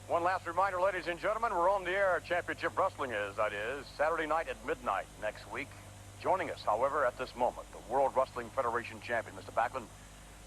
One last reminder, ladies and gentlemen, we're on the air. Championship Wrestling that is, Saturday night at midnight next week. Joining us, however, at this moment, the World Wrestling Federation champion, Mr. Backlund.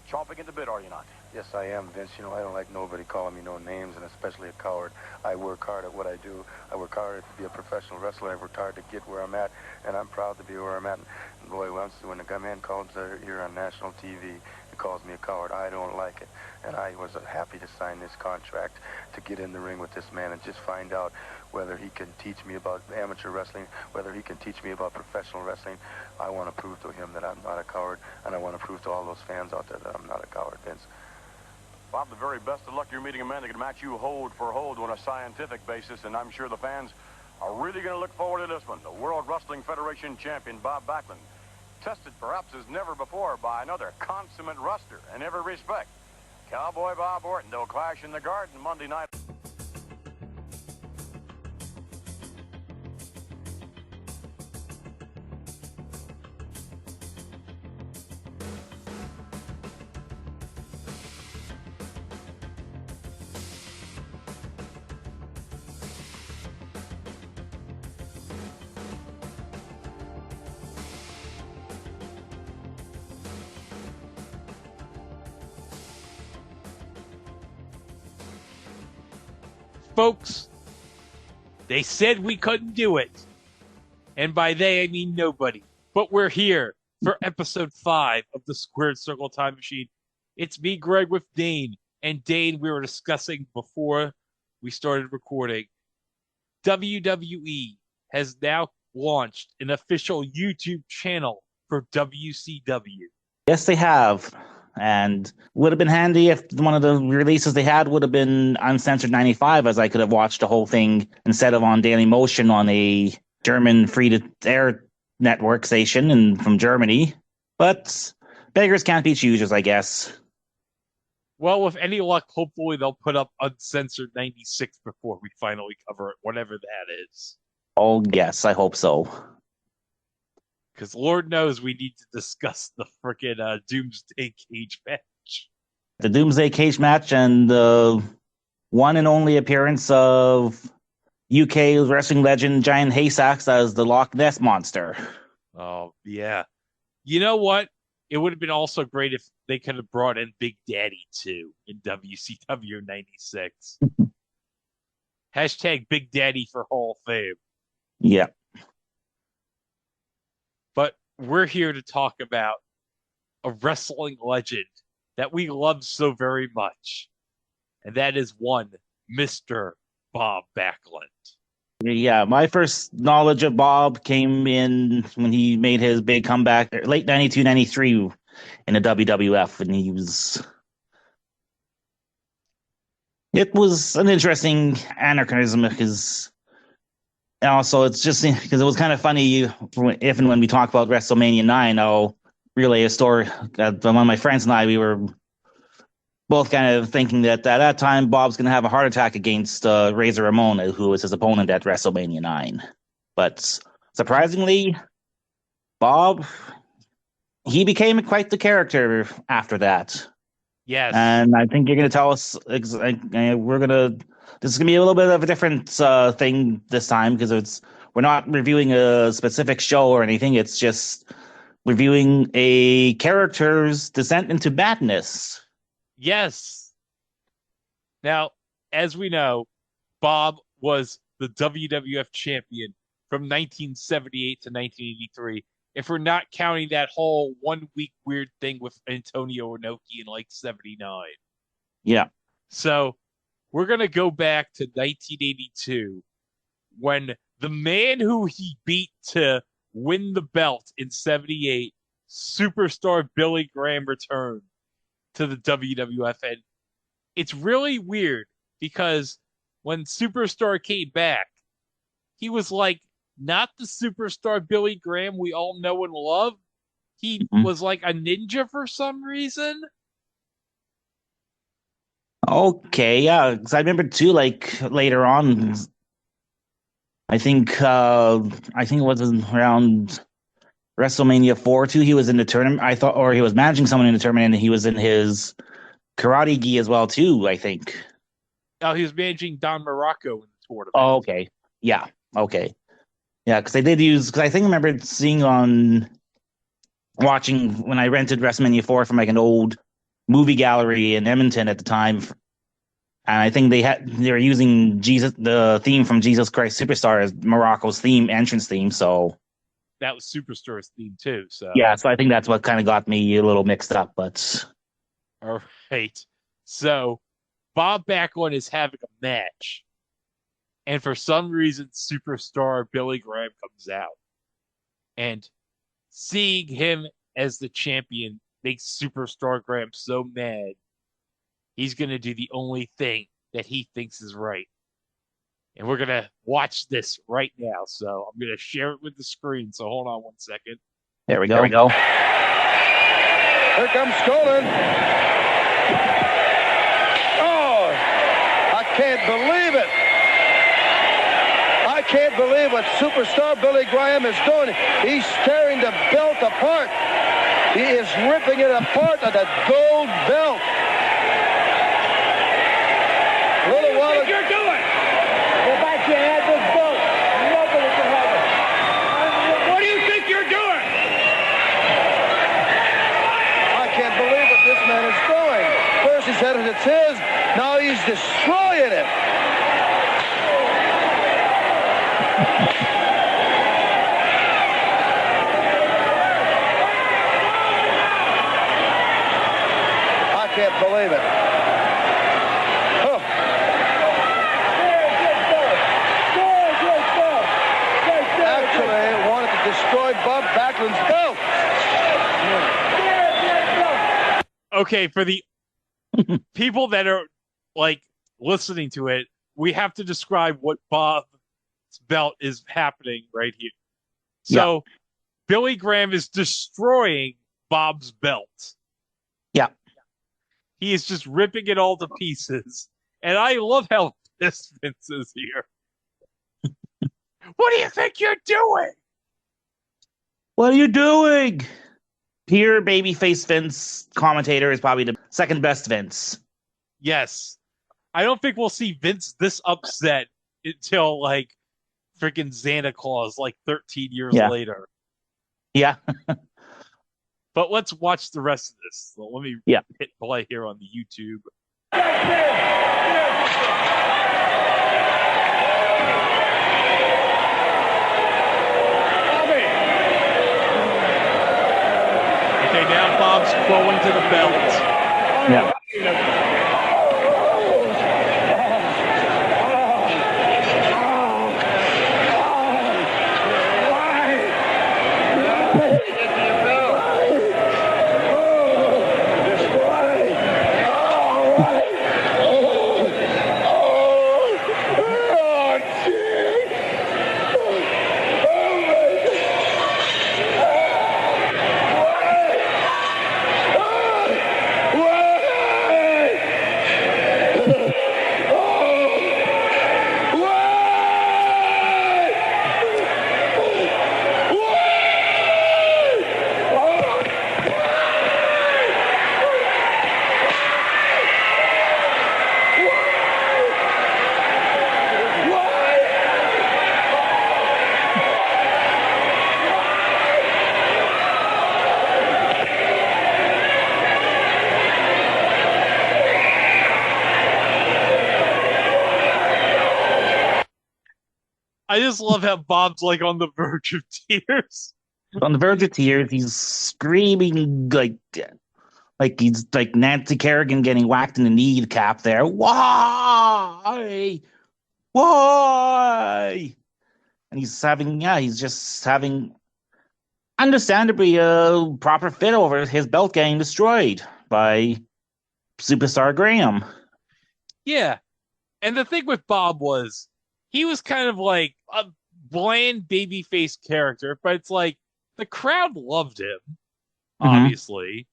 Chomping at the bit, are you not? Yes, I am, Vince. You know, I don't like nobody calling me no names, and especially a coward. I work hard at what I do. I work hard to be a professional wrestler. I worked hard to get where I'm at, and I'm proud to be where I'm at. And boy, once when the man calls here on national TV, he calls me a coward. I don't like it. And I was happy to sign this contract to get in the ring with this man and just find out whether he can teach me about amateur wrestling, whether he can teach me about professional wrestling. I want to prove to him that I'm not a coward, and I want to prove to all those fans out there that I'm not a coward, Vince. Bob, the very best of luck. You're meeting a man that can match you hold for hold on a scientific basis, and I'm sure the fans are really going to look forward to this one. The World Wrestling Federation champion, Bob Backlund, tested perhaps as never before by another consummate wrestler in every respect. Cowboy Bob Orton. They'll clash in the Garden Monday night. Folks, they said we couldn't do it. And by they, I mean nobody. But we're here for episode 5 of the Squared Circle Time Machine. It's me, Greg, with Dane. And Dane, we were discussing before we started recording. WWE has now launched an official YouTube channel for WCW. Yes, they have. And would have been handy if one of the releases they had would have been Uncensored 95, as I could have watched the whole thing instead of on Daily Motion on a German free-to-air network station and from Germany. But beggars can't be choosers, I guess. Well, with any luck, hopefully they'll put up Uncensored 96 before we finally cover it, whatever that is. Oh, yes, I hope so. Because Lord knows we need to discuss the frickin' Doomsday Cage match. The Doomsday Cage match and the one and only appearance of UK wrestling legend Giant Haystacks as the Loch Ness Monster. Oh, yeah. You know what? It would have been also great if they could have brought in Big Daddy, too, in WCW 96. Hashtag Big Daddy for Hall of Fame. Yeah. But we're here to talk about a wrestling legend that we love so very much. And that is one Mr. Bob Backlund. Yeah, my first knowledge of Bob came in when he made his big comeback late 92, 93 in the WWF. And it was an interesting anachronism because also it's just because it was kind of funny if and when we talk about WrestleMania 9, I'll relay a story. One of my friends and I, we were both kind of thinking that at that time Bob's going to have a heart attack against Razor Ramon, who was his opponent at WrestleMania 9. But surprisingly, Bob, he became quite the character after that. Yes. And I think you're going to tell us, this is going to be a little bit of a different thing this time because we're not reviewing a specific show or anything. It's just reviewing a character's descent into madness. Yes. Now, as we know, Bob was the WWF champion from 1978 to 1983. If we're not counting that whole 1 week weird thing with Antonio Inoki in like 79. Yeah. So we're going to go back to 1982 when the man who he beat to win the belt in 78, superstar Billy Graham, returned to the WWF. And it's really weird because when Superstar came back, he was like not the superstar Billy Graham we all know and love. He was like a ninja for some reason. Okay, yeah, because I remember too, like later on, I think it was around WrestleMania 4 too. He was in the tournament. I thought, or he was managing someone in the tournament, and he was in his karate gi as well too. I think. Oh, he was managing Don Morocco in the tournament. Oh, okay. Yeah. Okay. Yeah, because they did use. Because I think I remember seeing on watching when I rented WrestleMania 4 from like an old movie gallery in Edmonton at the time, and I think they were using the theme from Jesus Christ Superstar as Morocco's entrance theme. So That was Superstar's theme too. So yeah, so I think that's what kind of got me a little mixed up. But all right. So Bob Backlund is having a match, and for some reason, Superstar Billy Graham comes out, and seeing him as the champion makes Superstar Graham so mad. He's going to do the only thing that he thinks is right. And we're going to watch this right now. So I'm going to share it with the screen. So hold on 1 second. there we go. There we go. Here comes Skolin. Oh, I can't believe it. I can't believe what Superstar Billy Graham is doing. He's tearing the belt apart. He is ripping it apart like a gold belt. What do you think you're doing? If I can't have this belt, nobody can have it. What do you think you're doing? I can't believe what this man is doing. First he said it's his, now he's destroying it. I can't believe it. Oh. Actually, wanted to destroy Bob Backlund's belt. Okay, for the people that are like listening to it, we have to describe what Bob's belt is happening right here. So Billy Graham is destroying Bob's belt. Yeah. He is just ripping it all to pieces. And I love how pissed Vince is here. What do you think you're doing? What are you doing? Pure babyface Vince commentator is probably the second best Vince. Yes. I don't think we'll see Vince this upset until like freaking Santa Claus, like 13 years later. Yeah. But let's watch the rest of this. So let me hit play here on the YouTube. Okay, now Bob's throwing to the belt. Yeah. I just love how Bob's like on the verge of tears. On the verge of tears, he's screaming like he's like Nancy Kerrigan getting whacked in the kneecap there. Why? Why? And he's just having understandably a proper fit over his belt getting destroyed by Superstar Graham. Yeah. And the thing with Bob was he was kind of like a bland babyface character, but it's like the crowd loved him, obviously.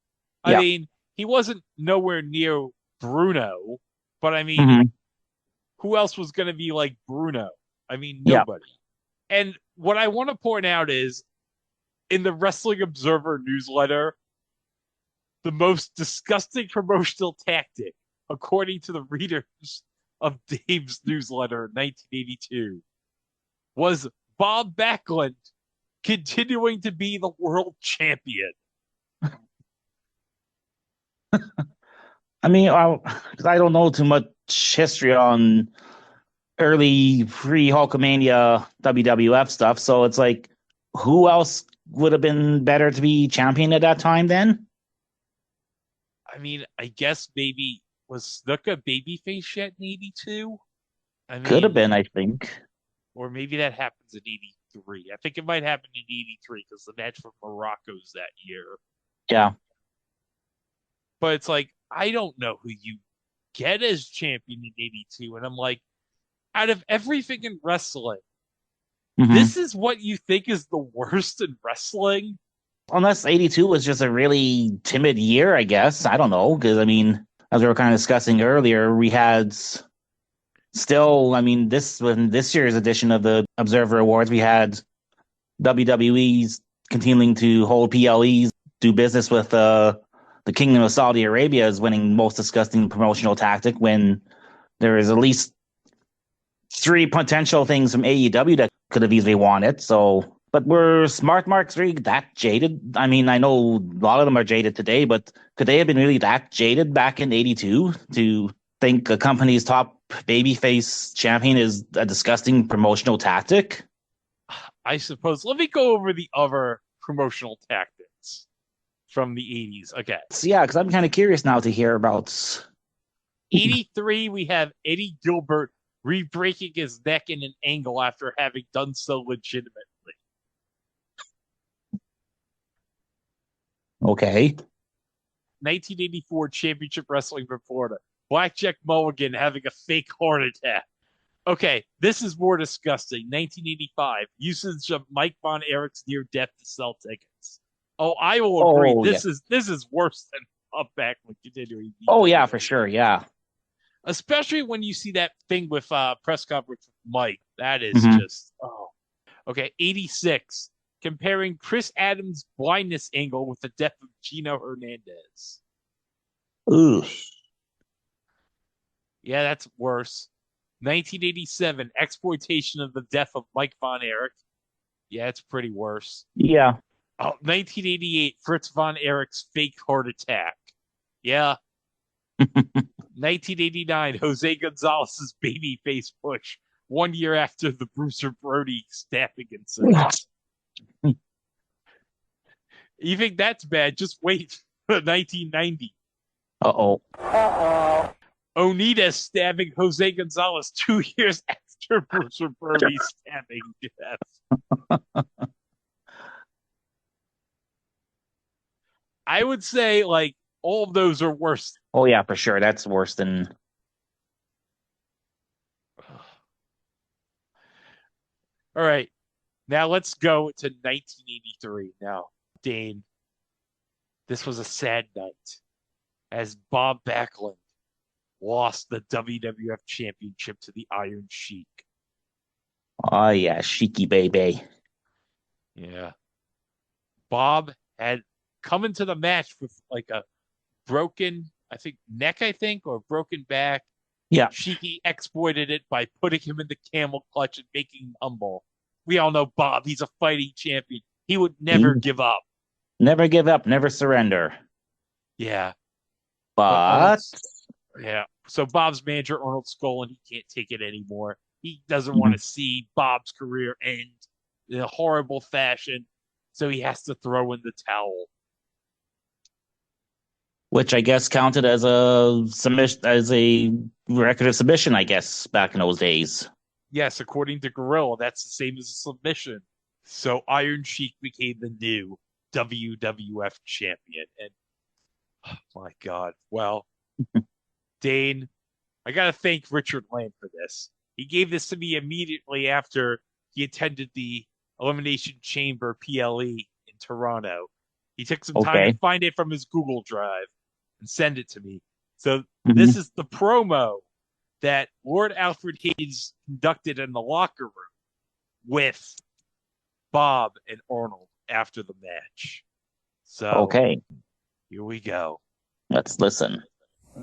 I mean, he wasn't nowhere near Bruno, but I mean, who else was going to be like Bruno? I mean, nobody. And what I want to point out is in the Wrestling Observer newsletter, the most disgusting promotional tactic, according to the readers of Dave's newsletter in 1982 was Bob Backlund continuing to be the world champion. I mean, I don't know too much history on early pre-Hulkamania WWF stuff, so it's like, who else would have been better to be champion at that time then? I mean, I guess maybe was Snuka babyface yet in 82? I mean, Could have been, I think. Or maybe that happens in 83. I think it might happen in 83 because the match from Morocco's that year. Yeah. But it's like, I don't know who you get as champion in 82. And I'm like, out of everything in wrestling, this is what you think is the worst in wrestling? Unless 82 was just a really timid year, I guess. I don't know. Because, I mean, as we were kind of discussing earlier, we had still, I mean, this year's edition of the Observer Awards, we had WWE's continuing to hold PLEs, do business with the Kingdom of Saudi Arabia as winning most disgusting promotional tactic, when there is at least 3 potential things from AEW that could have easily won it. So, but were Smart Mark 3 that jaded? I mean, I know a lot of them are jaded today, but could they have been really that jaded back in 82 to think a company's top babyface champion is a disgusting promotional tactic? I suppose. Let me go over the other promotional tactics from the 80s. Okay. So, yeah, because I'm kind of curious now to hear about 83, we have Eddie Gilbert re-breaking his neck in an angle after having done so legitimately. Okay. 1984 Championship Wrestling reporter. Blackjack Mulligan having a fake heart attack. Okay, this is more disgusting. 1985, usage of Mike Von Erich's near death to sell tickets. Oh, I will agree. This is worse than Bob Backlund continuing. Oh yeah, for sure. Yeah. Especially when you see that thing with press conference with Mike. That is just Okay, 86. Comparing Chris Adams' blindness angle with the death of Gino Hernandez. Ooh. Yeah, that's worse. 1987, exploitation of the death of Mike Von Erich. Yeah, it's pretty worse. Yeah. 1988, Fritz Von Erich's fake heart attack. Yeah. 1989, Jose Gonzalez's babyface push 1 year after the Bruiser Brody stabbing incident. You think that's bad? Just wait for 1990. Uh-oh. Onita stabbing Jose Gonzalez 2 years after Bruiser Brody's stabbing death. I would say, like, all of those are worse. Oh, yeah, for sure. That's worse than... All right. Now let's go to 1983. Now, Dane, this was a sad night as Bob Backlund lost the WWF Championship to the Iron Sheik. Oh, yeah, Sheiky Baby. Yeah. Bob had come into the match with like a broken, neck, or broken back. Yeah. Sheiky exploited it by putting him in the camel clutch and making him humble. We all know Bob. He's a fighting champion. He would never give up. Never give up, never surrender. Yeah. But... Yeah. So Bob's manager, Arnold Skolin, he can't take it anymore. He doesn't want to see Bob's career end in a horrible fashion. So he has to throw in the towel. Which I guess counted as a submission, as a record of submission, I guess, back in those days. Yes, according to Gorilla, that's the same as a submission. So Iron Sheik became the new WWF champion. And oh my God. Well, Dane, I got to thank Richard Land for this. He gave this to me immediately after he attended the Elimination Chamber PLE in Toronto. He took some time to find it from his Google Drive and send it to me. So this is the promo that Lord Alfred Hayes conducted in the locker room with Bob and Arnold after the match. So here we go. Let's listen.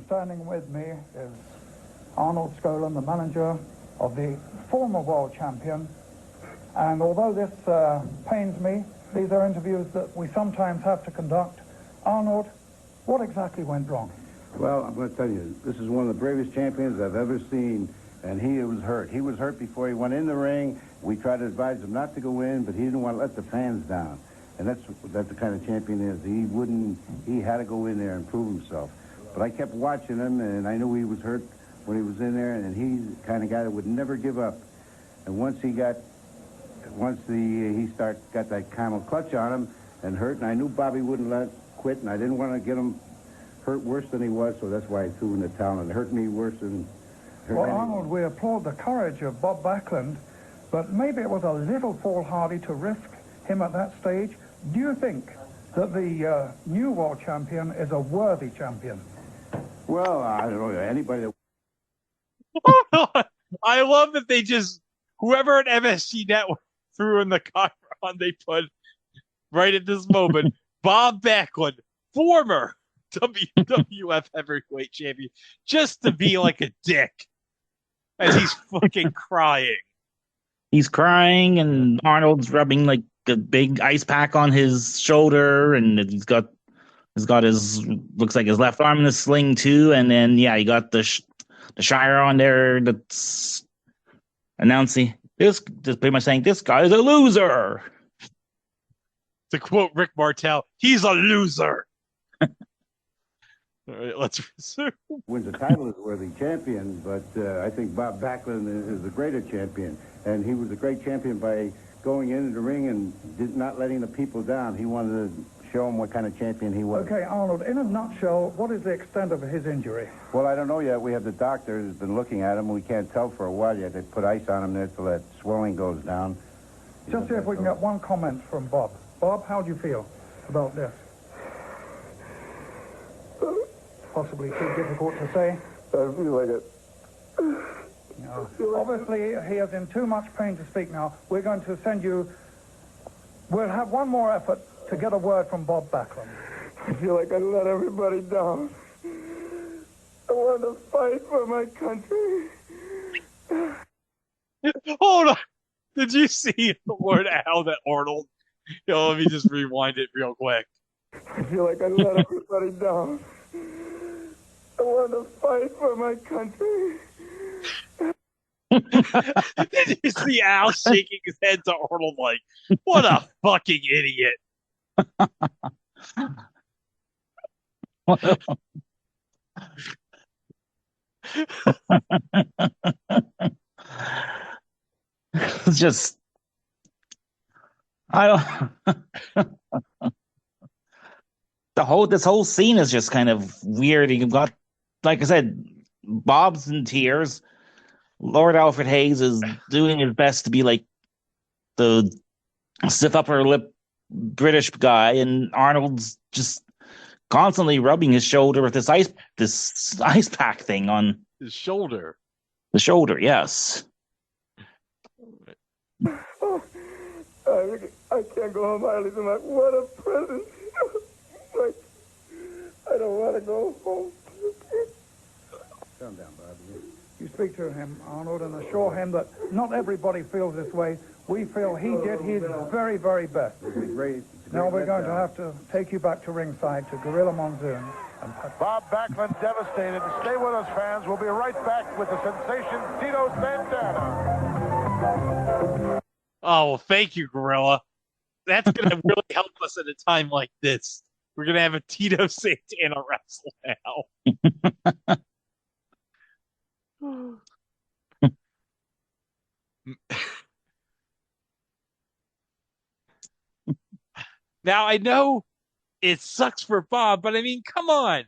Standing with me is Arnold Skaaland, the manager of the former world champion. And although this pains me, these are interviews that we sometimes have to conduct. Arnold, what exactly went wrong? Well, I'm going to tell you, this is one of the bravest champions I've ever seen, and he was hurt. He was hurt before he went in the ring. We tried to advise him not to go in, but he didn't want to let the fans down. And that's the kind of champion he is. He had to go in there and prove himself. But I kept watching him, and I knew he was hurt when he was in there, and he's the kind of guy that would never give up. And once he got that camel clutch on him and hurt, and I knew Bobby wouldn't let quit, and I didn't want to get him hurt worse than he was, so that's why I threw in the towel, and it hurt me worse than hurt Well, anyone. Arnold, we applaud the courage of Bob Backlund, but maybe it was a little foolhardy to risk him at that stage. Do you think that the new world champion is a worthy champion? Well, I don't know, anybody that... I love that they just, whoever at MSG Network threw in the chyron, they put right at this moment, Bob Backlund, former WWF heavyweight champion, just to be like a dick as he's fucking crying. He's crying, and Arnold's rubbing like a big ice pack on his shoulder, and he's got his, looks like his left arm in a sling too, and then you got the Shire on there that's announcing this, just pretty much saying this guy is a loser. To quote Rick Martel, he's a loser. All right, let's resume. Wins the title as worthy champion, but I think Bob Backlund is a greater champion, and he was a great champion by going into the ring and not letting the people down. He wanted to show them what kind of champion he was. Okay, Arnold, in a nutshell, what is the extent of his injury? Well, I don't know yet. We have the doctor who's been looking at him. We can't tell for a while yet. They put ice on him there till that swelling goes down. Just see if we can get one comment from Bob. Bob, how do you feel about this? Possibly too difficult to say. I feel like it. No. Obviously, he is in too much pain to speak now. We're going to send you... We'll have one more effort to get a word from Bob Backlund. I feel like I let everybody down. I want to fight for my country. Hold on. Did you see the word Al that Arnold? Let me just rewind it real quick. I feel like I let everybody down. I want to fight for my country. Did you see Al shaking his head to Arnold like, what a fucking idiot? It's just, I don't. This whole scene is just kind of weird. You've got, like I said, Bob's in tears. Lord Alfred Hayes is doing his best to be like the stiff upper lip British guy, and Arnold's just constantly rubbing his shoulder with this ice pack thing on His shoulder. the shoulder. Yes. I can't go home, Harley's like, what a present. Like, I don't want to go home. Calm down, Bobby. You speak to him, Arnold, and assure him that not everybody feels this way. We feel he did his very, very best. It's a great Now we're going to letdown. have to take you back to ringside to Gorilla Monsoon. And Bob Backlund devastated. Stay with us, fans. We'll be right back with the sensation Tito Santana. Oh, well, thank you, Gorilla. That's going to really help us at a time like this. We're going to have a Tito Santana wrestle now. Now, I know it sucks for Bob, but I mean, come on.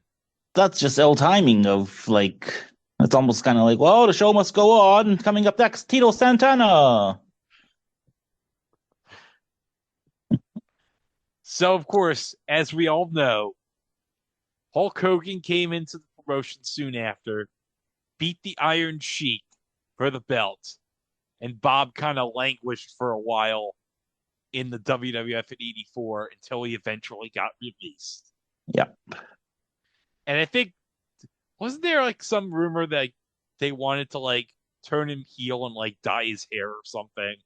That's just ill timing of like, it's almost kind of like, well, the show must go on. Coming up next, Tito Santana. So, of course, as we all know, Hulk Hogan came into the promotion soon after, beat the Iron Sheik for the belt, and Bob kind of languished for a while in the WWF in '84 until he eventually got released. Yep. And I think, wasn't there like some rumor that they wanted to like turn him heel and like dye his hair or something.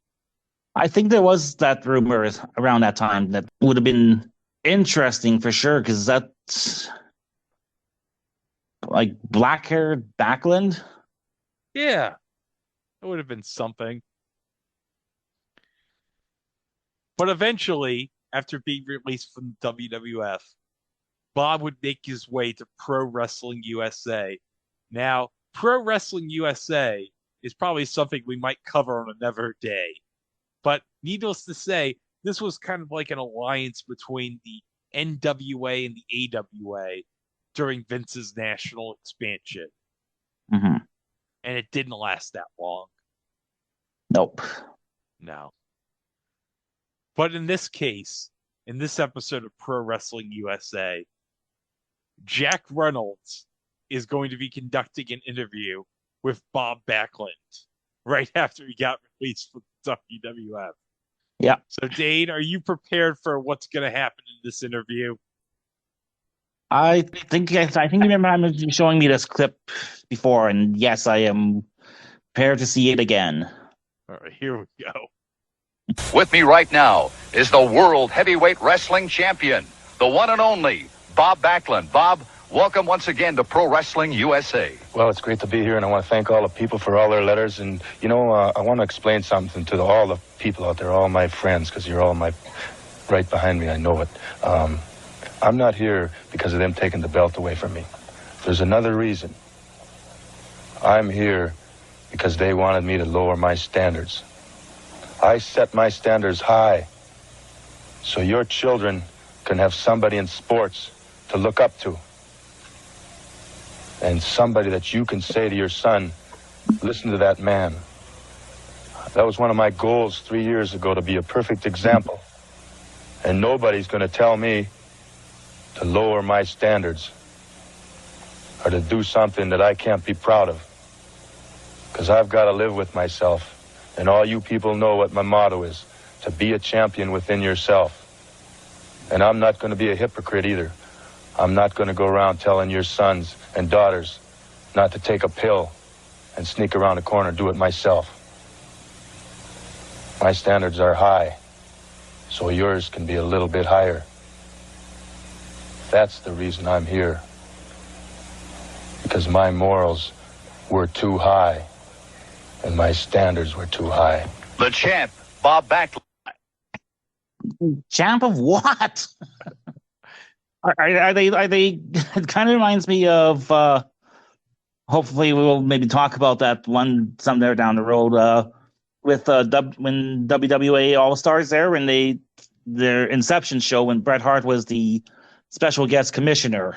I think there was that rumor around that time that would have been interesting for sure, because that's like black-haired Backlund. Yeah, it would have been something. But eventually, after being released from WWF, Bob would make his way to Pro Wrestling USA. Now, Pro Wrestling USA is probably something we might cover on another day. But needless to say, this was kind of like an alliance between the NWA and the AWA during Vince's national expansion. Mm-hmm. And it didn't last that long. Nope. No. But in this case, in this episode of Pro Wrestling USA, Jack Reynolds is going to be conducting an interview with Bob Backlund right after he got released from WWF. Yeah. So, Dane, are you prepared for what's going to happen in this interview? I think you remember showing me this clip before, and yes, I am prepared to see it again. All right, here we go. With me right now is the World Heavyweight Wrestling Champion, the one and only Bob Backlund. Bob, welcome once again to Pro Wrestling USA. Well, it's great to be here, and I want to thank all the people for all their letters. And, I want to explain something to all the people out there, all my friends, because you're all right behind me. I know it. I'm not here because of them taking the belt away from me. There's another reason. I'm here because they wanted me to lower my standards. I set my standards high so your children can have somebody in sports to look up to. And somebody that you can say to your son, listen to that man. That was one of my goals 3 years ago, to be a perfect example. And nobody's going to tell me to lower my standards or to do something that I can't be proud of. Because I've got to live with myself. And all you people know what my motto is, to be a champion within yourself. And I'm not going to be a hypocrite either. I'm not going to go around telling your sons and daughters not to take a pill and sneak around the corner and do it myself. My standards are high, so yours can be a little bit higher. That's the reason I'm here. Because my morals were too high, and my standards were too high. The champ, Bob Backlund. Champ of what? Are they? It kind of reminds me of. Hopefully, we'll maybe talk about that one someday down the road. With when WWA All Stars there, when their Inception show, when Bret Hart was the special guest commissioner,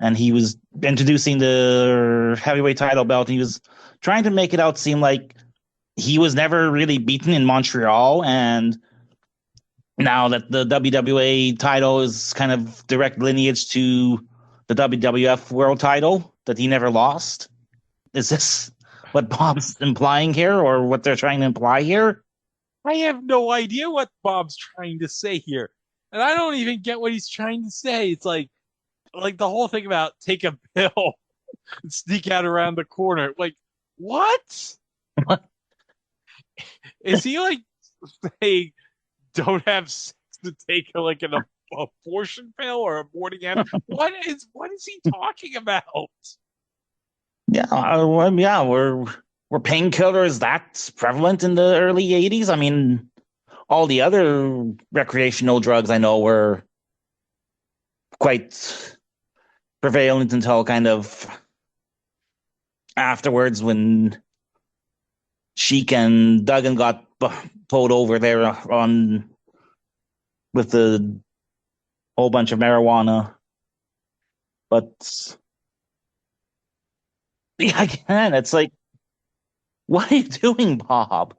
and he was introducing the heavyweight title belt. He was trying to make it out seem like he was never really beaten in Montreal, and now that the WWA title is kind of direct lineage to the WWF world title that he never lost. Is this what Bob's implying here, or what they're trying to imply here? I have no idea what Bob's trying to say here. And I don't even get what he's trying to say. It's like the whole thing about take a pill and sneak out around the corner. Like, what? Is he like saying don't have sex to take like an abortion pill or a morning after? What is he talking about? Yeah, were painkillers that prevalent in the early 80s? I mean, all the other recreational drugs I know were quite prevalent until kind of afterwards, when Sheik and Duggan got pulled over there on with a whole bunch of marijuana. But yeah, again, it's like, what are you doing, Bob?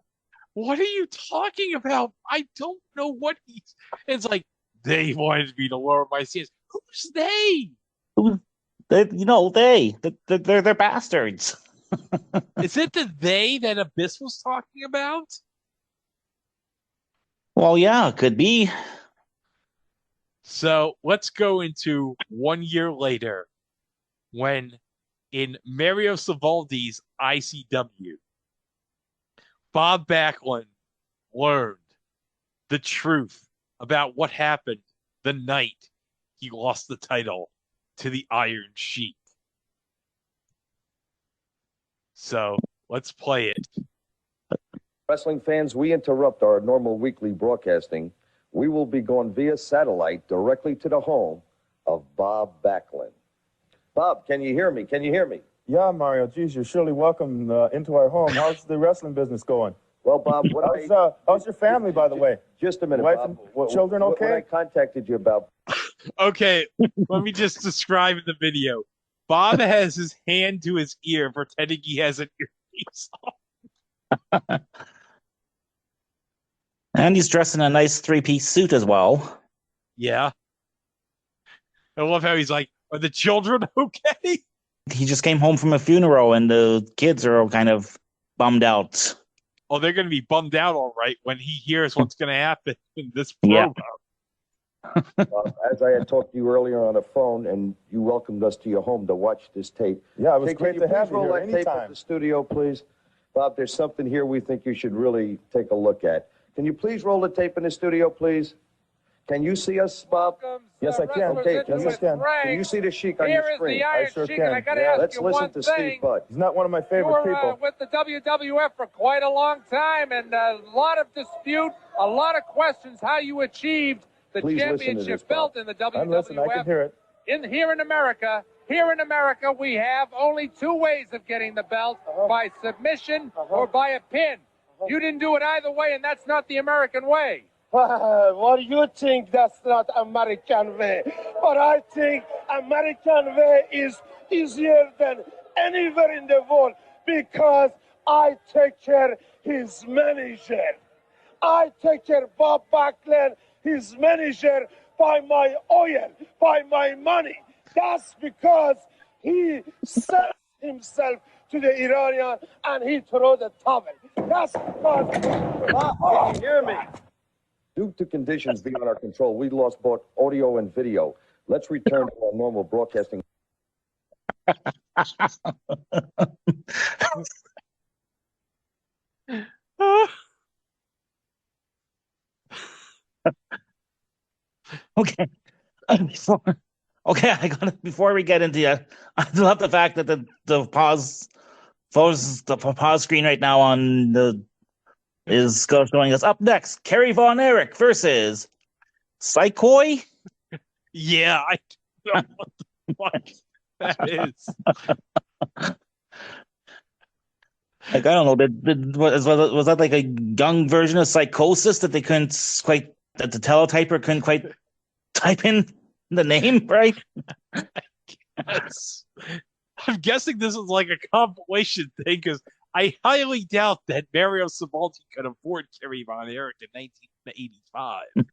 What are you talking about? I don't know what he's. It's like they wanted me to lower my standards. Who's they? They're bastards. Is it the they that Abyss was talking about? Well, yeah, it could be. So let's go into 1 year later, when in Mario Savoldi's ICW, Bob Backlund learned the truth about what happened the night he lost the title to the Iron Sheik. So let's play it. Wrestling fans, we interrupt our normal weekly broadcasting. We will be going via satellite directly to the home of Bob Backlund. Bob, can you hear me? Can you hear me? Yeah, Mario. Geez, you're surely welcome into our home. How's the wrestling business going? Well, Bob, how's your family, by the way? Just a minute, Wife Bob. and children okay? What I contacted you about. Okay, let me just describe the video. Bob has his hand to his ear, pretending he has an earpiece on. And he's dressed in a nice three-piece suit as well. Yeah. I love how he's like, are the children okay? He just came home from a funeral, and the kids are all kind of bummed out. Oh, they're going to be bummed out, all right, when he hears what's going to happen in this program. Yeah. As I had talked to you earlier on the phone, and you welcomed us to your home to watch this tape. Yeah, it was great to have you roll here that tape at the studio, please? Bob, there's something here we think you should really take a look at. Can you please roll the tape in the studio, please? Can you see us, Bob? Yes, I can. Okay, yes, I can. Can you see the Sheik on your screen? I sure can. Let's listen to Steve Budd. He's not one of my favorite people. With the WWF for quite a long time, and a lot of dispute, a lot of questions how you achieved the championship belt in the WWF. I'm listening. I can hear it. Here in America, we have only two ways of getting the belt, by submission or by a pin. You didn't do it either way, and that's not the American way. What do you think? That's not American way. But I think American way is easier than anywhere in the world because I take care his manager. I take care Bob Backlund, his manager, by my oil, by my money. That's because he sells himself to the Iranian and he throw the towel. That's because... Can you hear me? Due to conditions beyond our control, we lost both audio and video. Let's return to our normal broadcasting. Okay. Before we get into it, I love the fact that the pause screen right now on the is showing us up next. Kerry Von Erich versus Psychoi. Yeah, I don't know what that is. Like, I don't know. Was that like a young version of Psychosis that they couldn't quite, that the teletyper couldn't quite type in the name right? Yes. I'm guessing this is like a compilation thing because I highly doubt that Mario Savoldi could afford Kerry Von Erich in 1985.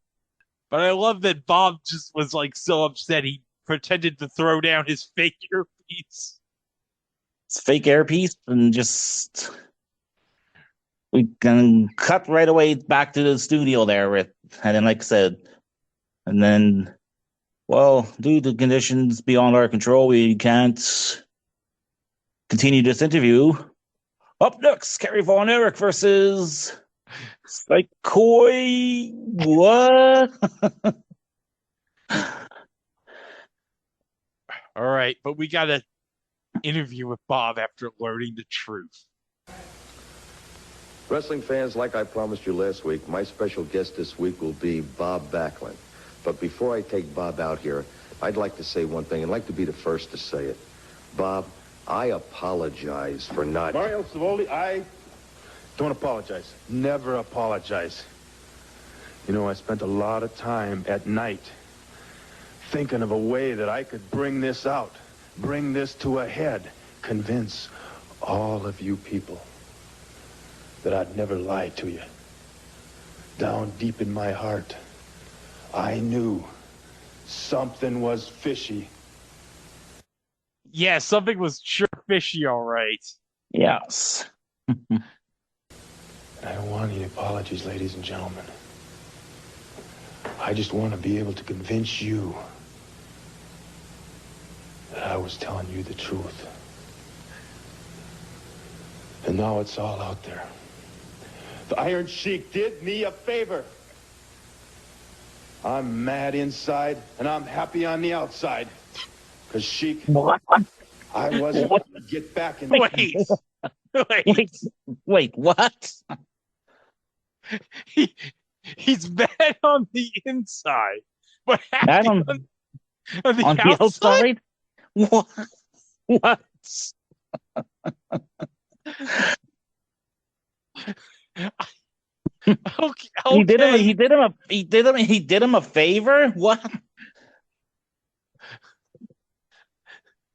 But I love that Bob just was like so upset he pretended to throw down his fake earpiece. It's fake earpiece, and just we can cut right away back to the studio there, and then like I said, and then, well, due to conditions beyond our control, we can't continue this interview. Up next, Kerry Von Erich versus Psychoi. What? All right, but we got to interview with Bob after learning the truth. Wrestling fans, like I promised you last week, my special guest this week will be Bob Backlund. But before I take Bob out here, I'd like to say one thing. I'd like to be the first to say it. Bob, I apologize for not... Mario Savoldi, I don't apologize. Never apologize. You know, I spent a lot of time at night thinking of a way that I could bring this out, bring this to a head, convince all of you people that I'd never lied to you. Down deep in my heart, I knew something was fishy. Yeah, something was sure fishy, all right. Yes. I don't want any apologies, ladies and gentlemen. I just want to be able to convince you that I was telling you the truth. And now it's all out there. The Iron Sheik did me a favor. I'm mad inside, and I'm happy on the outside. Because Sheik, What? I wasn't going to get back in... Wait, what? He's bad on the inside, but Bad happy on the outside? What? What? Okay. He did him a favor? What?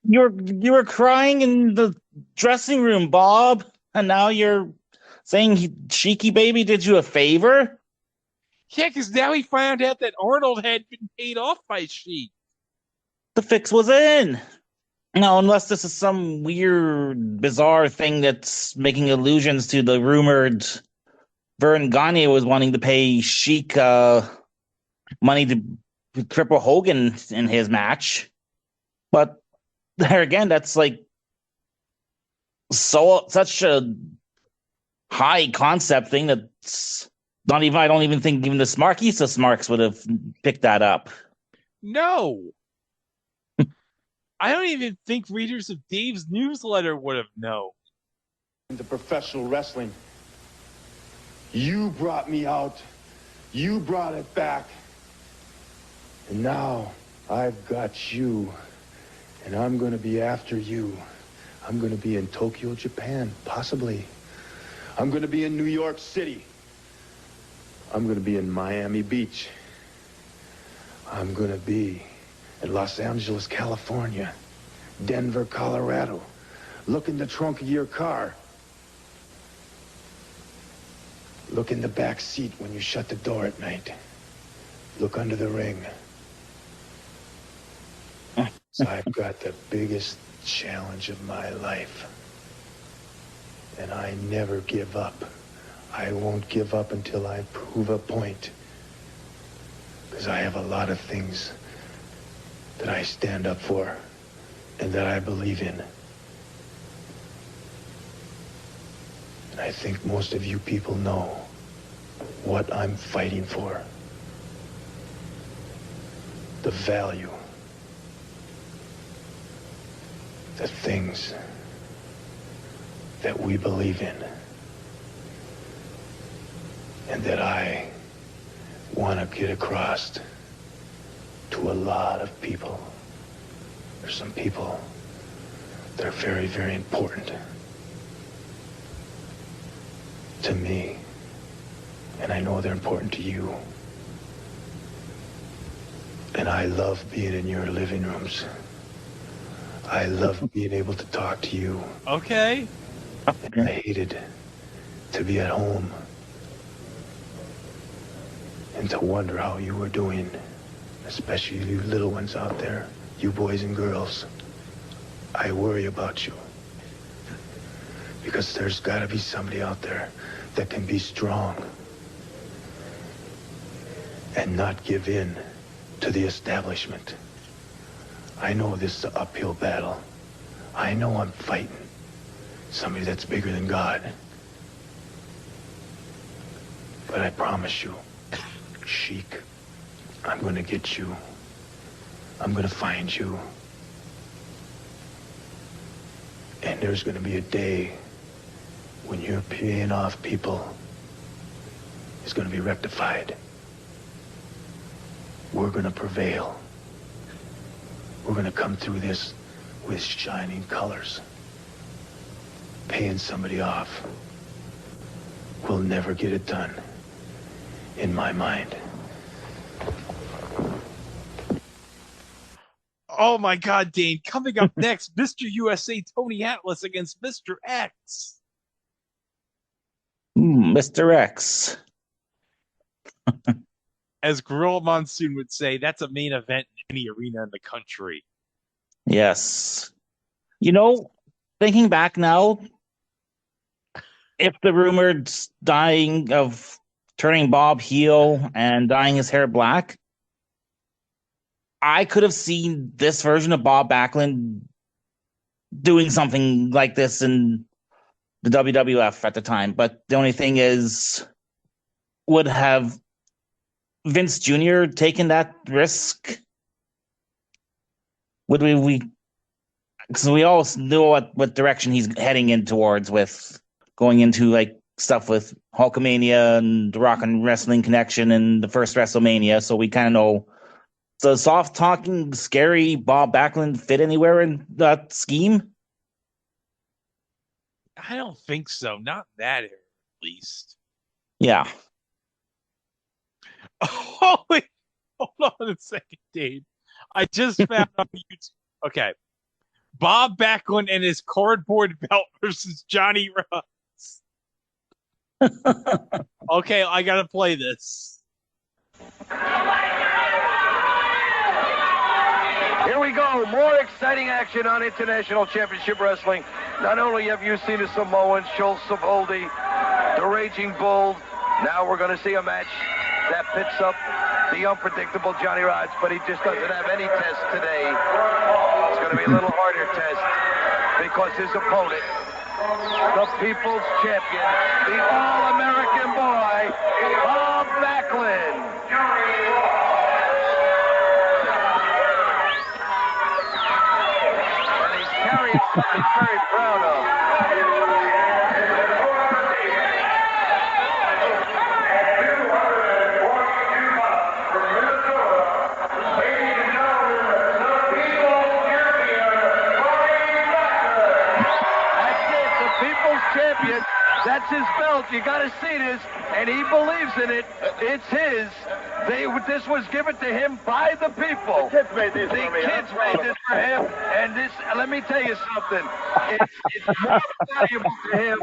You were crying in the dressing room, Bob, and now you're saying Sheiky Baby did you a favor? Yeah, because now he found out that Arnold had been paid off by Sheik. The fix was in. No, unless this is some weird, bizarre thing that's making allusions to the rumored Vern Gagne was wanting to pay Sheik money to cripple Hogan in his match. But there again, that's like such a high concept thing that's not even. I don't even think even the smarkiest smarks would have picked that up. No, I don't even think readers of Dave's newsletter would have known. The professional wrestling. You brought me out. You brought it back. And now I've got you. And I'm going to be after you. I'm going to be in Tokyo, Japan, possibly. I'm going to be in New York City. I'm going to be in Miami Beach. I'm going to be in Los Angeles, California. Denver, Colorado. Look in the trunk of your car. Look in the back seat when you shut the door at night. Look under the ring. So I've got the biggest challenge of my life. And I never give up. I won't give up until I prove a point. Because I have a lot of things that I stand up for and that I believe in. And I think most of you people know what I'm fighting for. The value. The things that we believe in. And that I want to get across to a lot of people. There's some people that are very, very important to me. And I know they're important to you. And I love being in your living rooms. I love being able to talk to you. Okay. And I hated to be at home and to wonder how you were doing, especially you little ones out there, you boys and girls. I worry about you. Because there's got to be somebody out there that can be strong and not give in to the establishment. I know this is an uphill battle. I know I'm fighting somebody that's bigger than God. But I promise you, Sheik, I'm gonna get you. I'm gonna find you. And there's gonna be a day when your paying off people is gonna be rectified. We're gonna prevail. We're gonna come through this with shining colors. Paying somebody off will never get it done, in my mind. Oh my God, Dane! Coming up next, Mr. USA Tony Atlas against Mr. X. Mr. X. As Gorilla Monsoon would say, that's a main event in any arena in the country. Yes. You know, thinking back now, if the rumored dying of turning Bob heel and dyeing his hair black, I could have seen this version of Bob Backlund doing something like this in the WWF at the time. But the only thing is, would have Vince Jr. taken that risk? Would we because we all know what direction he's heading in towards with going into like stuff with Hulkamania and the Rock and Wrestling Connection and the first WrestleMania. So we kind of know. Does soft talking, scary Bob Backlund fit anywhere in that scheme? I don't think so. Not that era, at least. Yeah. Oh, wait. Hold on a second, Dave. I just found on YouTube. Okay. Bob Backlund and his cardboard belt versus Johnny Rods. Okay, I got to play this. Here we go. More exciting action on International Championship Wrestling. Not only have you seen the Samoans, Schultz, Savoldi, the Raging Bull, now we're going to see a match that pits up the unpredictable Johnny Rods, but he just doesn't have any test today. It's going to be a little harder test because his opponent, the People's Champion, the All-American boy, Bob Backlund. Carrying something he's very proud of. That's it, the People's Champion. That's his belt. You got to see this, and he believes in it. It's his. This was given to him by the people. The kids made this for him. And this, let me tell you something. It's more valuable to him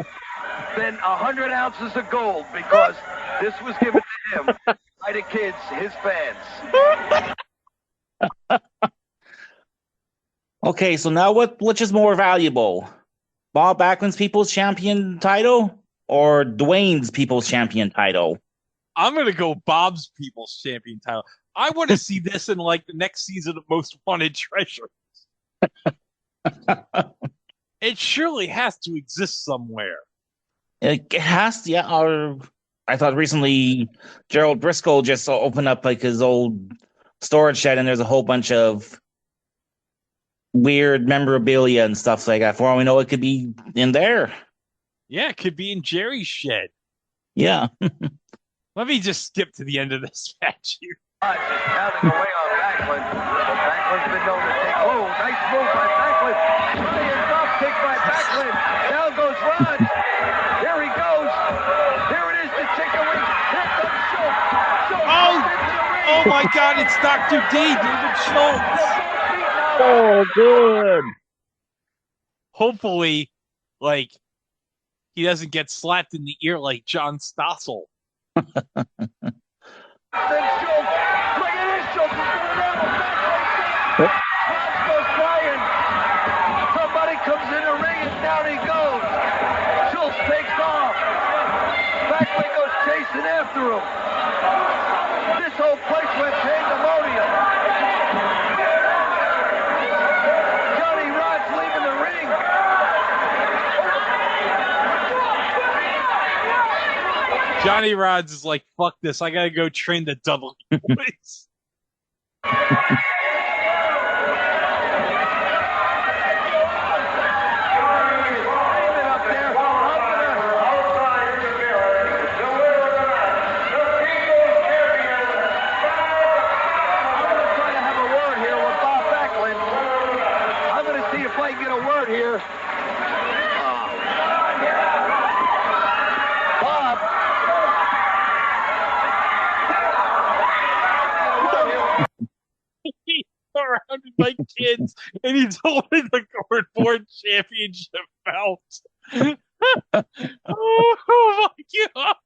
than 100 ounces of gold because this was given to him by the kids, his fans. Okay, so now which is more valuable? Bob Backlund's People's Champion title or Dwayne's People's Champion title? I'm going to go Bob's People's Champion title. I want to see this in like the next season of Most Wanted Treasures. It surely has to exist somewhere. It has to, yeah. Or I thought recently Gerald Briscoe just opened up like his old storage shed, and there's a whole bunch of weird memorabilia and stuff like that. For all we know, it could be in there. Yeah, it could be in Jerry's shed. Yeah. Let me just skip to the end of this match here. Just pounding away on Backlund. Backlund's been known to take. Oh, nice move by Backlund. Brilliant drop kick by Backlund. Down goes Rod. Here he goes. Here it is, the chicken wing. Here comes Schultz. Oh my God, it's Dr. D, David Schultz. Oh, good. Hopefully, like, he doesn't get slapped in the ear like John Stossel. Then Schultz. Look at this. Schultz is going down. Rods goes flying. Somebody comes in the ring and down he goes. Schultz takes off. Backlund goes chasing after him. This whole place went pandemonium. Johnny Rod's leaving the ring. Johnny Rods is like, fuck this. I gotta go train the Dudley Boys. Here. Bob. He's surrounded by kids, and he's holding the cardboard championship belt. Oh my God.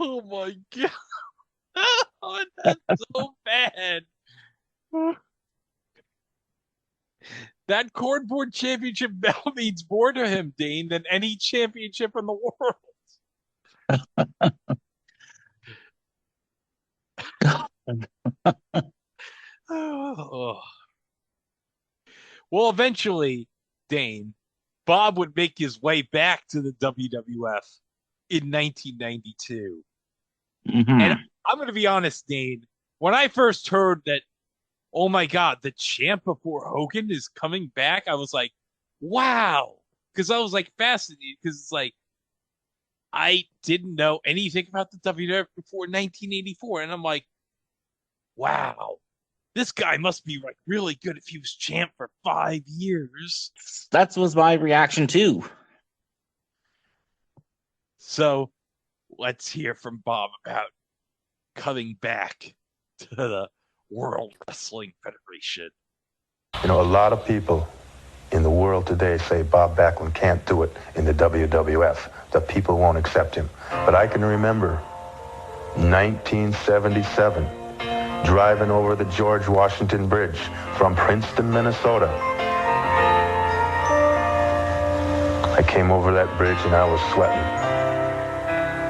Oh my God. Oh, that's so bad. That cardboard championship belt means more to him, Dane, than any championship in the world. Oh. Well, eventually, Dane, Bob would make his way back to the WWF in 1992. And I'm going to be honest, Dane, when I first heard that, oh my God, the champ before Hogan is coming back, I was like, wow. Because I was like fascinated because it's like, I didn't know anything about the WWF before 1984. And I'm like, wow, this guy must be like really good if he was champ for 5 years. That was my reaction too. So let's hear from Bob about coming back to the World Wrestling Federation. You know, a lot of people in the world today say Bob Backlund can't do it in the WWF. The people won't accept him. But I can remember 1977, driving over the George Washington Bridge from Princeton, Minnesota. I came over that bridge and I was sweating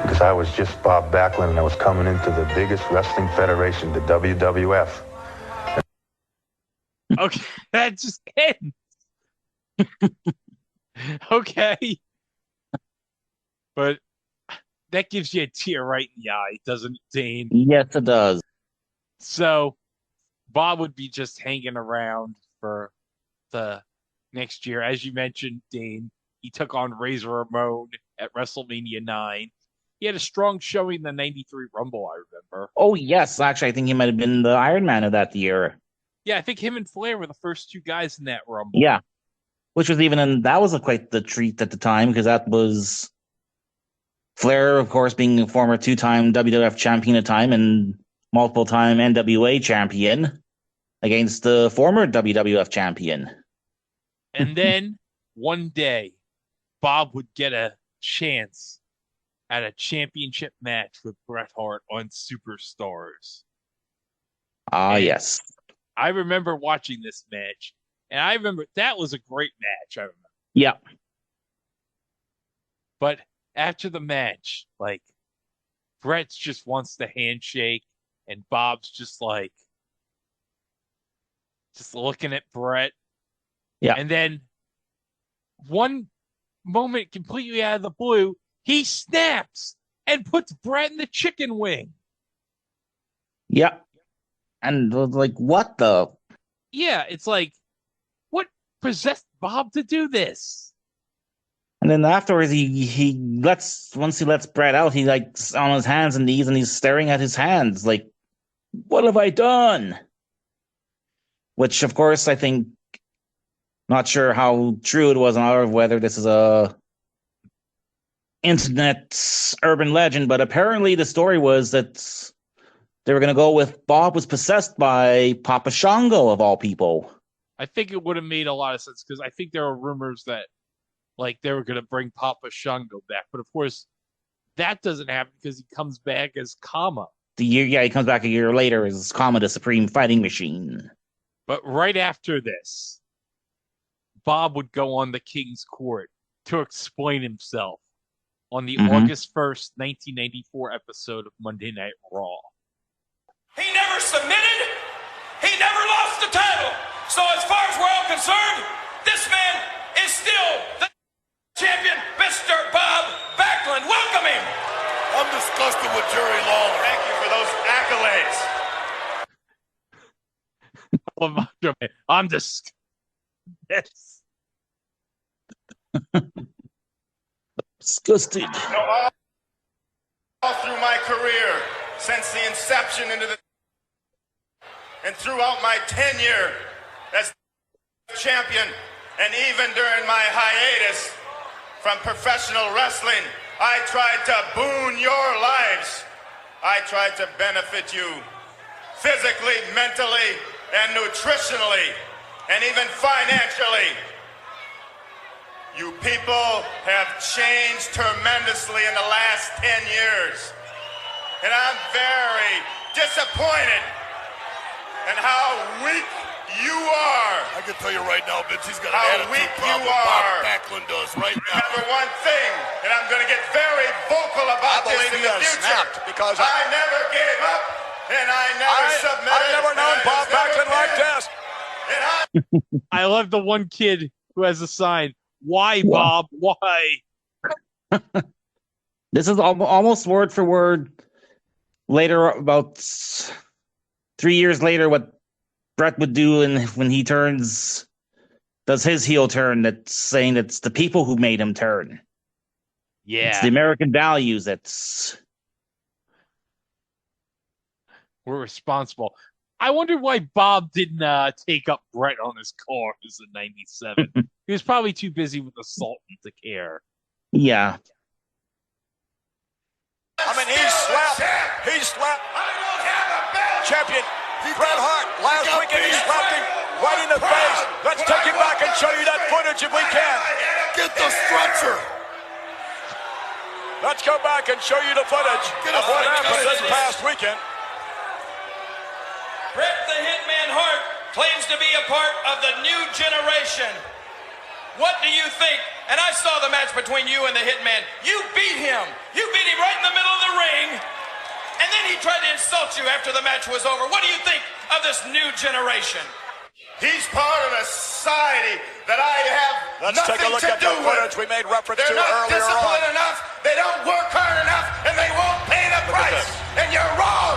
because I was just Bob Backlund and I was coming into the biggest wrestling federation, the WWF. Okay, that just ends. Okay. But that gives you a tear right in the eye, doesn't it, Dane? Yes, it does. So Bob would be just hanging around for the next year. As you mentioned, Dane, he took on Razor Ramon at WrestleMania 9. He had a strong showing in the 93 Rumble, I remember. Oh, yes. Actually, I think he might have been the Iron Man of that year. Yeah, I think him and Flair were the first two guys in that Rumble. Yeah. Which was that was quite the treat at the time because that was Flair, of course, being a former two-time WWF champion at the time and multiple-time NWA champion against the former WWF champion. And then one day, Bob would get a chance at a championship match with Bret Hart on Superstars. Yes. I remember watching this match, and I remember that was a great match. I remember. Yeah. But after the match, like, Bret just wants the handshake, and Bob's just like, just looking at Bret. Yeah. And then one moment, completely out of the blue, he snaps and puts Bret in the chicken wing. Yeah. And like, what the? Yeah, it's like, what possessed Bob to do this? And then afterwards, once he lets Bret out, he like on his hands and knees and he's staring at his hands like, what have I done? Which, of course, I think, not sure how true it was or whether this is a internet urban legend, but apparently the story was that they were going to go with Bob was possessed by Papa Shango, of all people. I think it would have made a lot of sense because I think there were rumors that like they were going to bring Papa Shango back. But of course, that doesn't happen because he comes back as Kama. He comes back a year later as Kama, the Supreme Fighting Machine. But right after this, Bob would go on the King's Court to explain himself on the August 1st, 1994 episode of Monday Night Raw. He never submitted. He never lost the title. So as far as we're all concerned, this man is still the champion, Mr. Bob Backlund. Welcome him. I'm disgusted with Jerry Lawler. Thank you for those accolades. I'm just... Yes. Disgusted. You know, all through my career, since the inception and throughout my tenure as champion, and even during my hiatus from professional wrestling, I tried to boon your lives. I tried to benefit you physically, mentally, and nutritionally, and even financially. You people have changed tremendously in the last 10 years. And I'm very disappointed in how weak you are. I can tell you right now, Vince, he's got an How attitude weak problem. you are. Bob Backlund does right now. Remember one thing, and I'm going to get very vocal about this in the future. Because I never gave up, and I never submitted. I've never known Bob Backlund like this. I love the one kid who has a sign. Why, Bob? Why? This is almost word for word. Later, about 3 years later, what Bret would do, and when he does his heel turn, that's saying it's the people who made him turn. Yeah, it's the American values we're responsible. I wonder why Bob didn't take up Bret on his cars in '97. He was probably too busy with the Sultan to care. Yeah. I mean, he slapped champion Bret Hart last weekend. He slapped him right in the face. Let's take him back and show you that footage if we can. Get the stretcher. Let's go back and show you the footage of what happened this past weekend. Bret the Hitman Hart claims to be a part of the new generation. What do you think? And I saw the match between you and the Hitman. You beat him. You beat him right in the middle of the ring. And then he tried to insult you after the match was over. What do you think of this new generation? He's part of a society that I have Let's nothing take a look to at do the footage with. we made reference They're to not earlier disciplined on. enough. They don't work hard enough, and they won't pay the price. And you're wrong.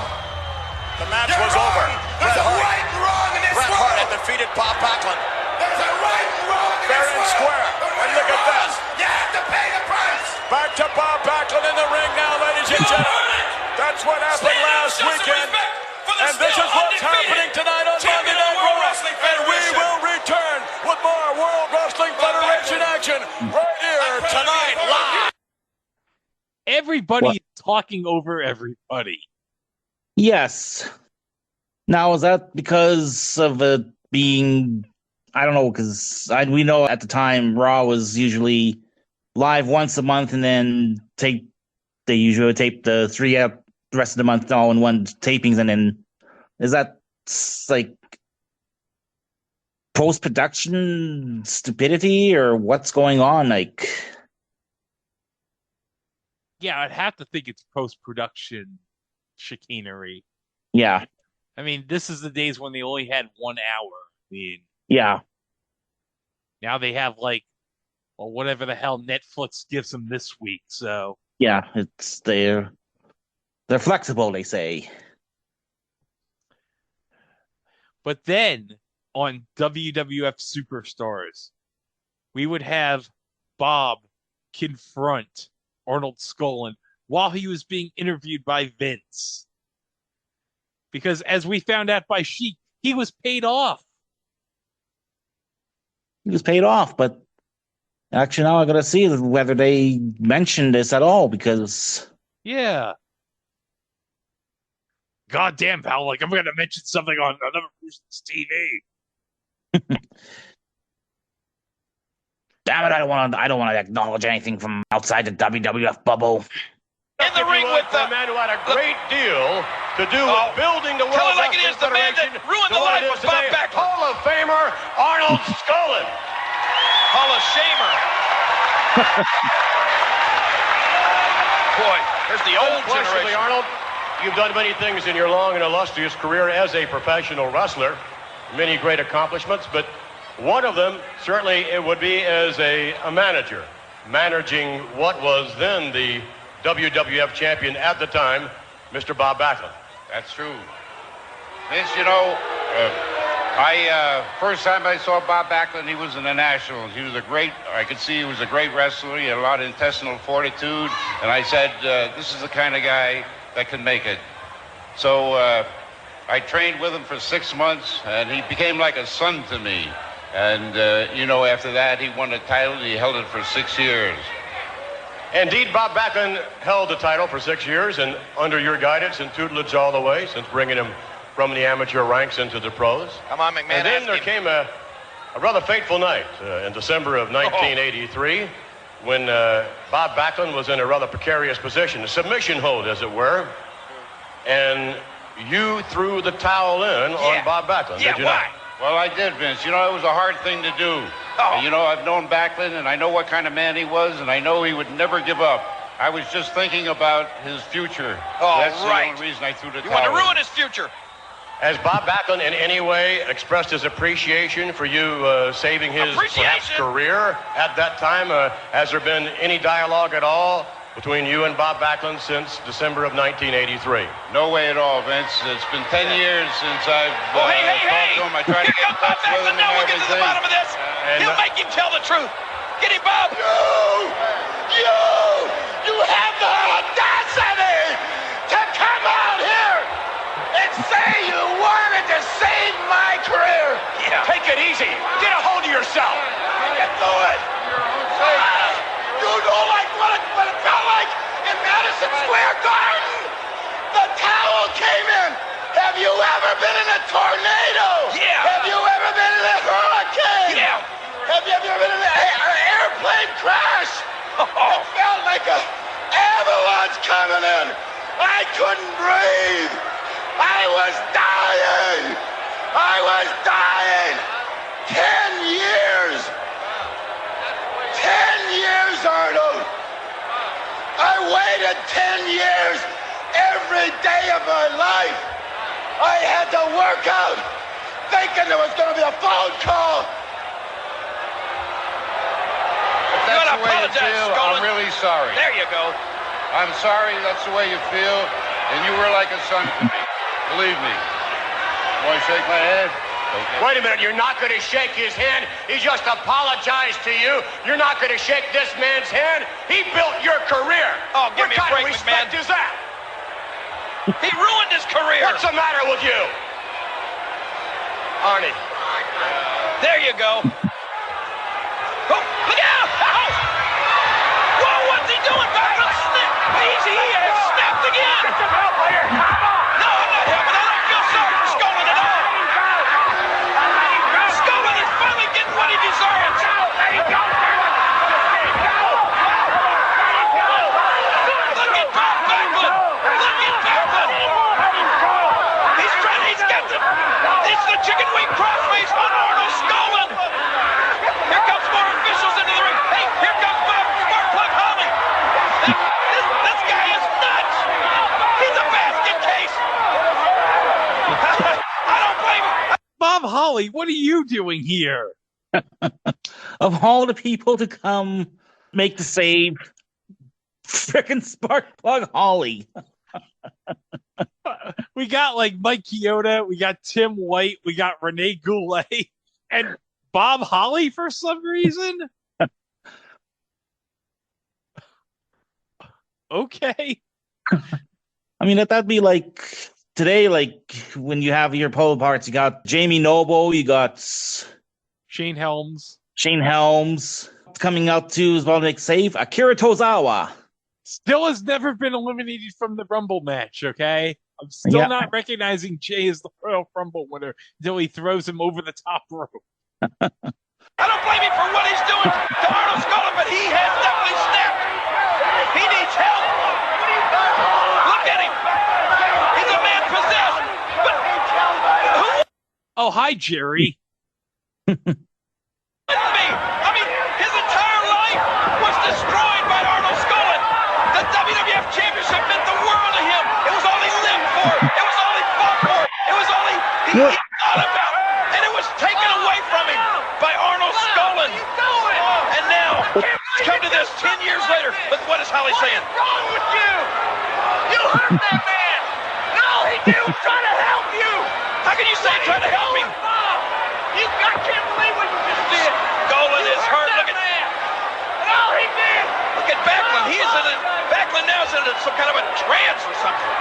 The match was over. There's a right and wrong in this Bret world. Hart had defeated Bob Backlund. There's a right and wrong in Fair this and world. square. And look at this. You have to pay the price. Back to Bob Backlund in the ring now, ladies and gentlemen. That's what happened last weekend. And this is what's happening tonight on Monday Night Raw. And we will return with more World Wrestling Federation action right here tonight live. Everybody is talking over everybody. Yes. Now, is that because of it being, I don't know, because we know at the time Raw was usually live once a month, and then they usually tape the the rest of the month all in one tapings, and then is that like post-production stupidity or what's going on? Like, Yeah, I'd have to think it's post-production chicanery. Yeah. I mean, this is the days when they only had 1 hour. I mean, yeah. Now they have whatever the hell Netflix gives them this week. So yeah, they're flexible, they say. But then on WWF Superstars, we would have Bob confront Arnold Skolin while he was being interviewed by Vince. Because as we found out by Sheik, he was paid off. He was paid off, but actually now I gotta see whether they mentioned this at all, because yeah. God damn, pal, I'm gonna mention something on another person's TV. Damn it, I don't want to acknowledge anything from outside the WWF bubble. In the ring with the man who had a great deal to do with building the World like it is the man that ruined the life of Bob Backlund. Hall of Famer Arnold Skolin. Hall of Shamer. Boy, there's the old Unquestionably, generation. Arnold, you've done many things in your long and illustrious career as a professional wrestler, many great accomplishments, but one of them certainly it would be as a manager, managing what was then the WWF champion at the time, Mr. Bob Backlund. That's true. Vince, first time I saw Bob Backlund, he was in the Nationals. I could see he was a great wrestler. He had a lot of intestinal fortitude. And I said, this is the kind of guy that can make it. So I trained with him for 6 months, and he became like a son to me. And, after that, he won the title, and he held it for 6 years. Indeed, Bob Backlund held the title for 6 years, and under your guidance and tutelage all the way, since bringing him from the amateur ranks into the pros. Come on, McMahon. And then there came a rather fateful night in December of 1983 when Bob Backlund was in a rather precarious position, a submission hold, as it were, and you threw the towel in on Bob Backlund, did you not? Well, I did, Vince. You know, it was a hard thing to do. Oh. You know, I've known Backlund, and I know what kind of man he was, and I know he would never give up. I was just thinking about his future. Oh, That's right. the only reason I threw the You towel want to in. ruin his future. Has Bob Backlund in any way expressed his appreciation for you saving his perhaps career at that time? Has there been any dialogue at all between you and Bob Backlund since December of 1983? No way at all, Vince. It's been 10 years since I've hey, talked to him. I tried to get in touch with him and Now we'll get to the everything. bottom of this. He'll make him tell the truth. Get him, Bob. You have the audacity to come out here and say you wanted to save my career. Yeah. Take it easy. Get a hold of yourself. I can do it. You know like what it felt like in Madison Square Garden? The towel came in. Have you ever been in a tornado? Yeah. Have you ever been in a hurricane? Yeah. Have you ever been in an airplane crash? It felt like an avalanche coming in. I couldn't breathe. I was dying. I was dying. 10 years. 10 years, Arnold. I waited 10 years every day of my life. I had to work out thinking there was going to be a phone call. If that's the way you apologize, feel, Skolin. I'm really sorry. There you go. I'm sorry that's the way you feel, and you were like a son to me. Believe me. Want to shake my hand? Okay. Wait a minute, you're not going to shake his hand. He just apologized to you. You're not going to shake this man's hand. He built your career. Oh, give me a break, What kind of respect McMahon. is that? He ruined his career. What's the matter with you? Arnie. There you go. Oh, look out! Ow! Whoa, what's he doing? Backlund snapped. Easy, he has snapped again. Get some help here. Come on. No, I'm not helping. I don't feel sorry for Skolin at all. Skolin is finally getting what he deserves. Let him go. Look at Bob Backlund. Look at Backlund. He's got it's the chicken wing crossface on Arnold Skolin. Here comes more officials into the ring. Hey, here comes Bob Sparkplug Holly. This guy is nuts. He's a basket case. I don't blame him. Bob Holly, what are you doing here? Of all the people to come make the save, frickin' Sparkplug Holly. We got like Mike Chioda, we got Tim White, we got Rene Goulet, and Bob Holly for some reason. Okay. I mean, that'd be like today, like when you have your pole parts, you got Jamie Noble, you got Shane Helms. Coming out to as well to make save, Akira Tozawa. Still has never been eliminated from the Rumble match, okay? I'm still not recognizing Jay as the Royal Rumble winner until he throws him over the top rope. I don't blame him for what he's doing to Arnold Skolin, but he has definitely snapped. He needs help. Look at him. He's a man possessed. But who Oh, hi, Jerry. with me? I mean, his entire life was destroyed by Arnold Skolin. The WWF Championship meant the world to him. It was all he lived for. It was all he fought for. It was all he thought about. And it was taken away from him by Arnold Skolin. And now, it's come to this 10 years later. But what is Holly saying? What's wrong with you? You hurt that man. No, he didn't. He was trying to help you. How can you say he tried to help him? I can't believe what you just did. Skolin is hurt. Look at No, he did. Look at Backlund. He is in a Backlund now is in some kind of a trance or something.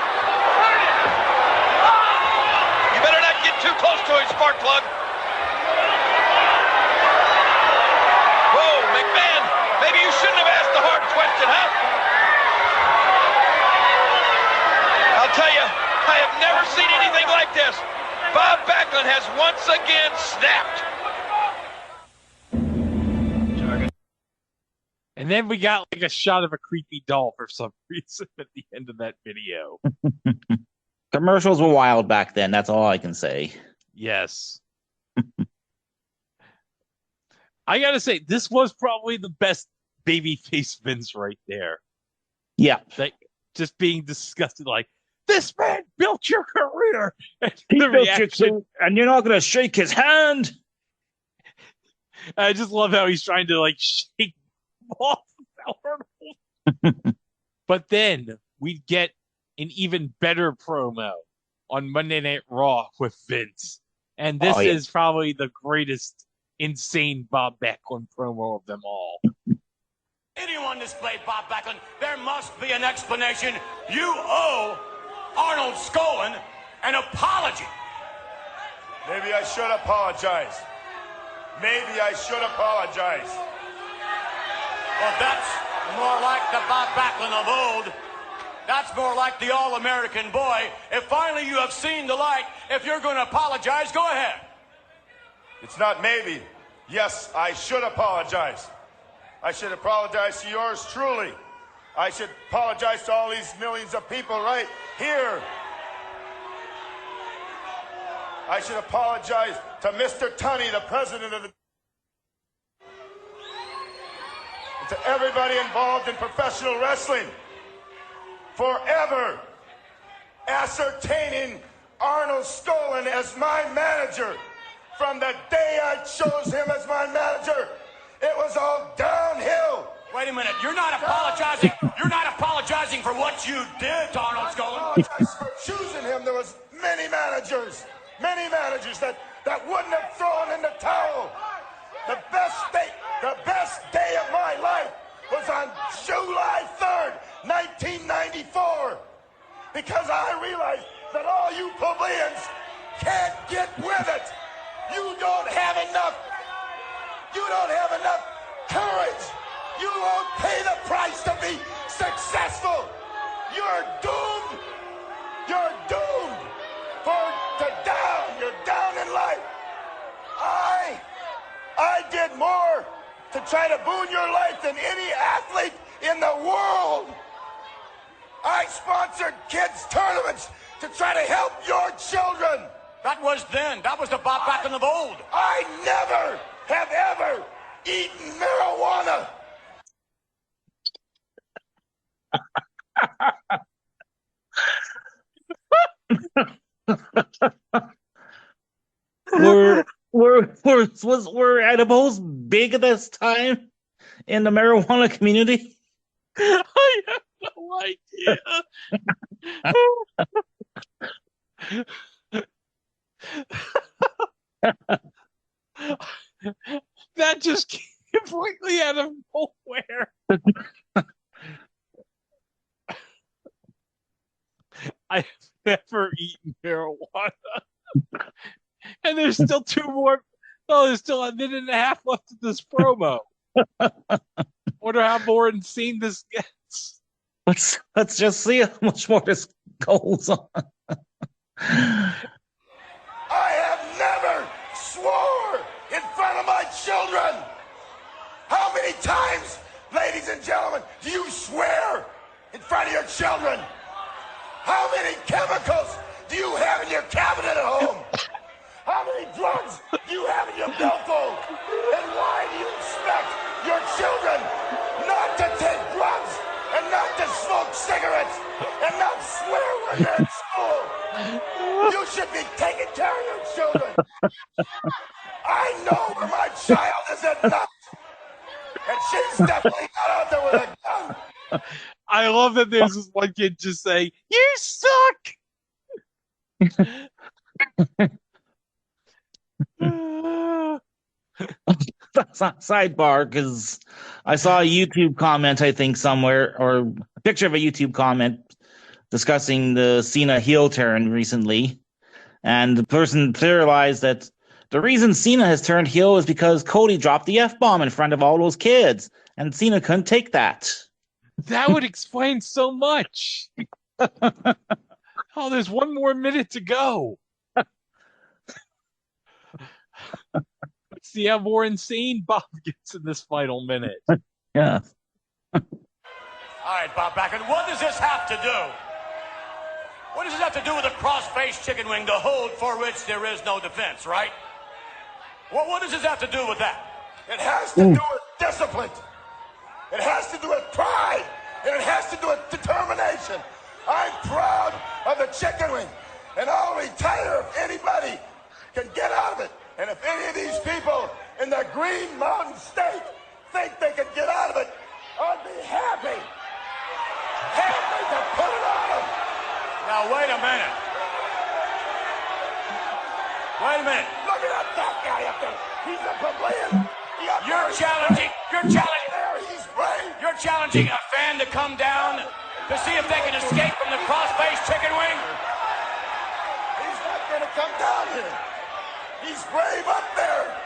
You better not get too close to him, Sparkplug. Whoa, McMahon. Maybe you shouldn't have asked the hard question, huh? I'll tell you, I have never seen anything like this. Bob Backlund has once again snapped. And then we got like a shot of a creepy doll for some reason at the end of that video. Commercials were wild back then. That's all I can say. Yes. I gotta say, this was probably the best babyface Vince right there. Yeah. Like, just being disgusted, like, this man built your career. And He the built your reaction, career, and you're not going to shake his hand. I just love how he's trying to like shake off Arnold. But then we get an even better promo on Monday Night Raw with Vince. And this is probably the greatest insane Bob Backlund promo of them all. Anyone displayed Bob Backlund, there must be an explanation. You owe Arnold Skolin an apology. Maybe I should apologize. Maybe I should apologize. Well, that's more like the Bob Backlund of old. That's more like the All-American boy. If finally you have seen the light, if you're going to apologize, go ahead. It's not maybe. Yes, I should apologize. I should apologize to yours truly. I should apologize to all these millions of people right here. I should apologize to Mr. Tunney, the president of the... And to everybody involved in professional wrestling forever ascertaining Arnold Skolin as my manager. From the day I chose him as my manager, it was all downhill. Wait a minute, you're not apologizing. You're not apologizing for what you did to Arnold Skolin. For choosing him, there was many managers that wouldn't have thrown in the towel. The best day of my life was on July 3rd, 1994, because I realized that all you plebeians can't get with it. You don't have enough courage. You won't pay the price to be successful. You're doomed. You're doomed You're down in life. I did more to try to boon your life than any athlete in the world. I sponsored kids' tournaments to try to help your children. That was then. That was the Bob Backlund of old. I never have ever eaten marijuana. Were edibles big at this time in the marijuana community? I have no idea. That just came completely out of nowhere. I've never eaten marijuana. And there's still two more. Oh, there's still a minute and a half left of this promo. Wonder how more insane this gets. Let's just see how much more this goes on. I have never swore in front of my children. How many times, ladies and gentlemen, do you swear in front of your children? How many chemicals do you have in your cabinet at home? How many drugs do you have in your billfold? And why do you expect your children not to take drugs and not to smoke cigarettes and not swear when they're in school? You should be taking care of your children. I know where my child is at night. And she's definitely not out there with a gun. I love that there's this one kid just saying, "You suck." Sidebar, because I saw a YouTube comment, I think somewhere, or a picture of a YouTube comment discussing the Cena heel turn recently, and the person realized that the reason Cena has turned heel is because Cody dropped the F-bomb in front of all those kids, and Cena couldn't take that. That would explain so much. Oh, there's one more minute to go. Let's see how more insane Bob gets in this final minute. Yeah. All right, Bob Backlund, what does this have to do? What does this have to do with a cross-faced chicken wing, the hold for which there is no defense, right? What does this have to do with that? It has to do with discipline. It has to do with pride. And it has to do with determination. I'm proud of the chicken wing. And I'll retire if anybody can get out of it. And if any of these people in the Green Mountain State think they can get out of it, I'll be happy. Happy to put it on them. Now, wait a minute. Wait a minute. Look at that guy up there. He's a plebeian. You're challenging a fan to come down to see if they can escape from the cross-faced chicken wing? He's not going to come down here. He's brave up there.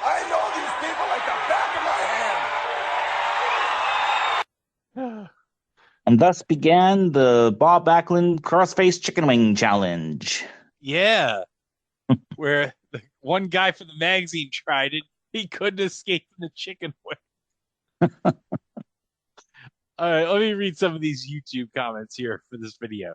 I know these people like the back of my hand. And thus began the Bob Backlund cross-faced chicken wing challenge. Yeah. Where the one guy from the magazine tried it. He couldn't escape from the chicken wing. All right, let me read some of these YouTube comments here for this video.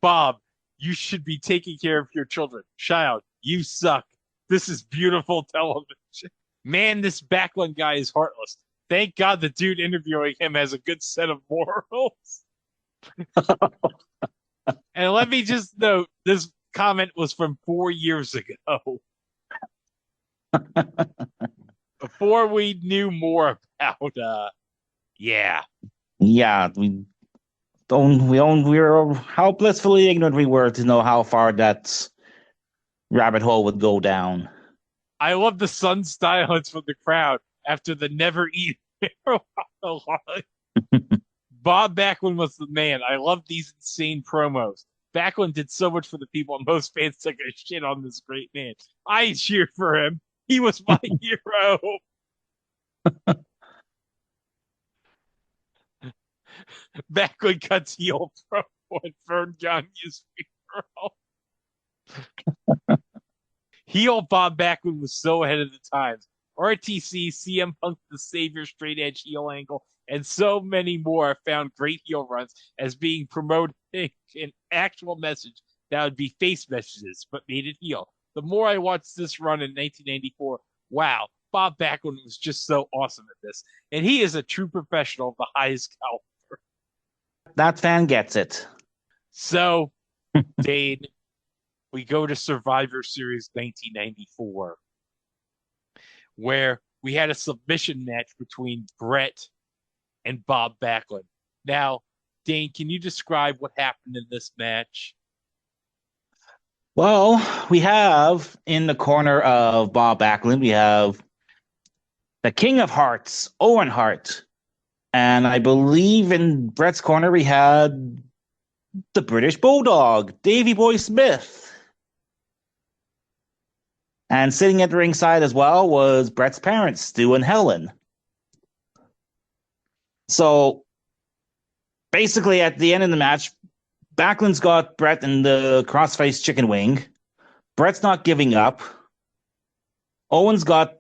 Bob, you should be taking care of your children. Child, you suck. This is beautiful television. Man, this Backlund guy is heartless. Thank God the dude interviewing him has a good set of morals. And let me just note, this comment was from 4 years ago. Before we knew more about, we're how blissfully ignorant we were to know how far that rabbit hole would go down. I love the sun silence from the crowd after the never eat. Bob Backlund was the man. I love these insane promos. Backlund did so much for the people, and most fans took a shit on this great man. I cheered for him. He was my hero. Backlund cuts heel promo at Vern Gagne's funeral. Heel Bob Backlund was so ahead of the times. RTC, CM Punk, the Savior, straight edge heel angle, and so many more found great heel runs as being promoted an actual message that would be face messages, but made it heel. The more I watched this run in 1994, wow, Bob Backlund was just so awesome at this. And he is a true professional of the highest caliber. That fan gets it. So, Dane, we go to Survivor Series 1994, where we had a submission match between Bret and Bob Backlund. Now, Dane, can you describe what happened in this match? Well, we have in the corner of Bob Backlund, we have the King of Hearts, Owen Hart. And I believe in Bret's corner, we had the British Bulldog, Davey Boy Smith. And sitting at the ringside as well was Bret's parents, Stu and Helen. So basically, at the end of the match, Backlund's got Bret in the crossface chicken wing. Bret's not giving up. Owen's got,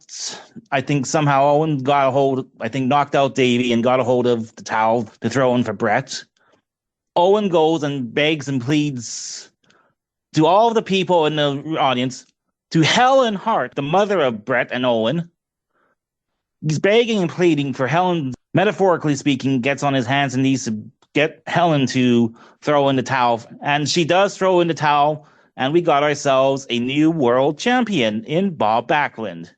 I think somehow Owen got a hold, knocked out Davey and got a hold of the towel to throw in for Bret. Owen goes and begs and pleads to all of the people in the audience, to Helen Hart, the mother of Bret and Owen. He's begging and pleading for Helen, metaphorically speaking, gets on his hands and knees to get Helen to throw in the towel. And she does throw in the towel, and we got ourselves a new world champion in Bob Backlund.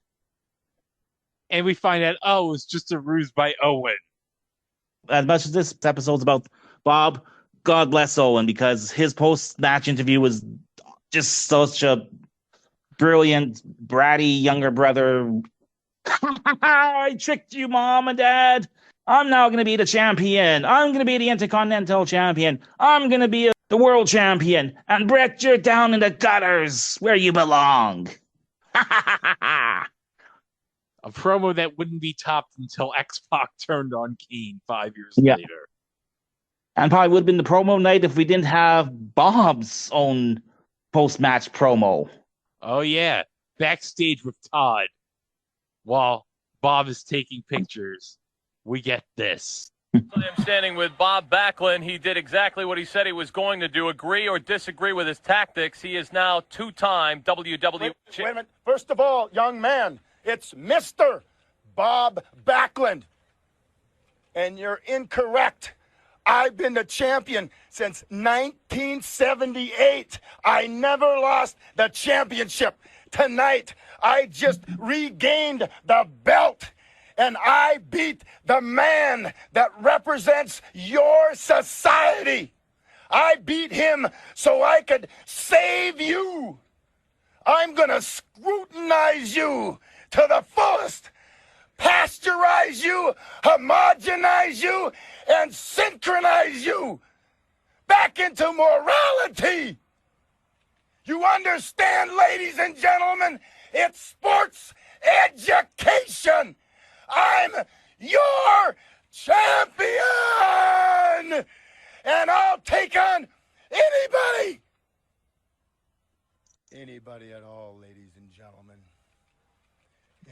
And we find out, it was just a ruse by Owen. As much as this episode's about Bob, God bless Owen, because his post-match interview was just such a brilliant, bratty younger brother. I tricked you, Mom and Dad. I'm now going to be the champion. I'm going to be the Intercontinental Champion. I'm going to be the World Champion. And Bret, you're down in the gutters where you belong. A promo that wouldn't be topped until X-Pac turned on Kane 5 years later. And probably would have been the promo night if we didn't have Bob's own post-match promo. Oh, yeah. Backstage with Todd, while Bob is taking pictures, we get this. I'm standing with Bob Backlund. He did exactly what he said he was going to do. Agree or disagree with his tactics. He is now two-time WWE Wait a minute. First of all, young man, It's Mr. Bob Backlund. And you're incorrect. I've been the champion since 1978. I never lost the championship. Tonight, I just regained the belt. And I beat the man that represents your society. I beat him so I could save you. I'm gonna scrutinize you to the fullest. Pasteurize you, homogenize you, and synchronize you back into morality. You understand, ladies and gentlemen? It's sports education. I'm your champion, and I'll take on anybody. Anybody at all, ladies and gentlemen,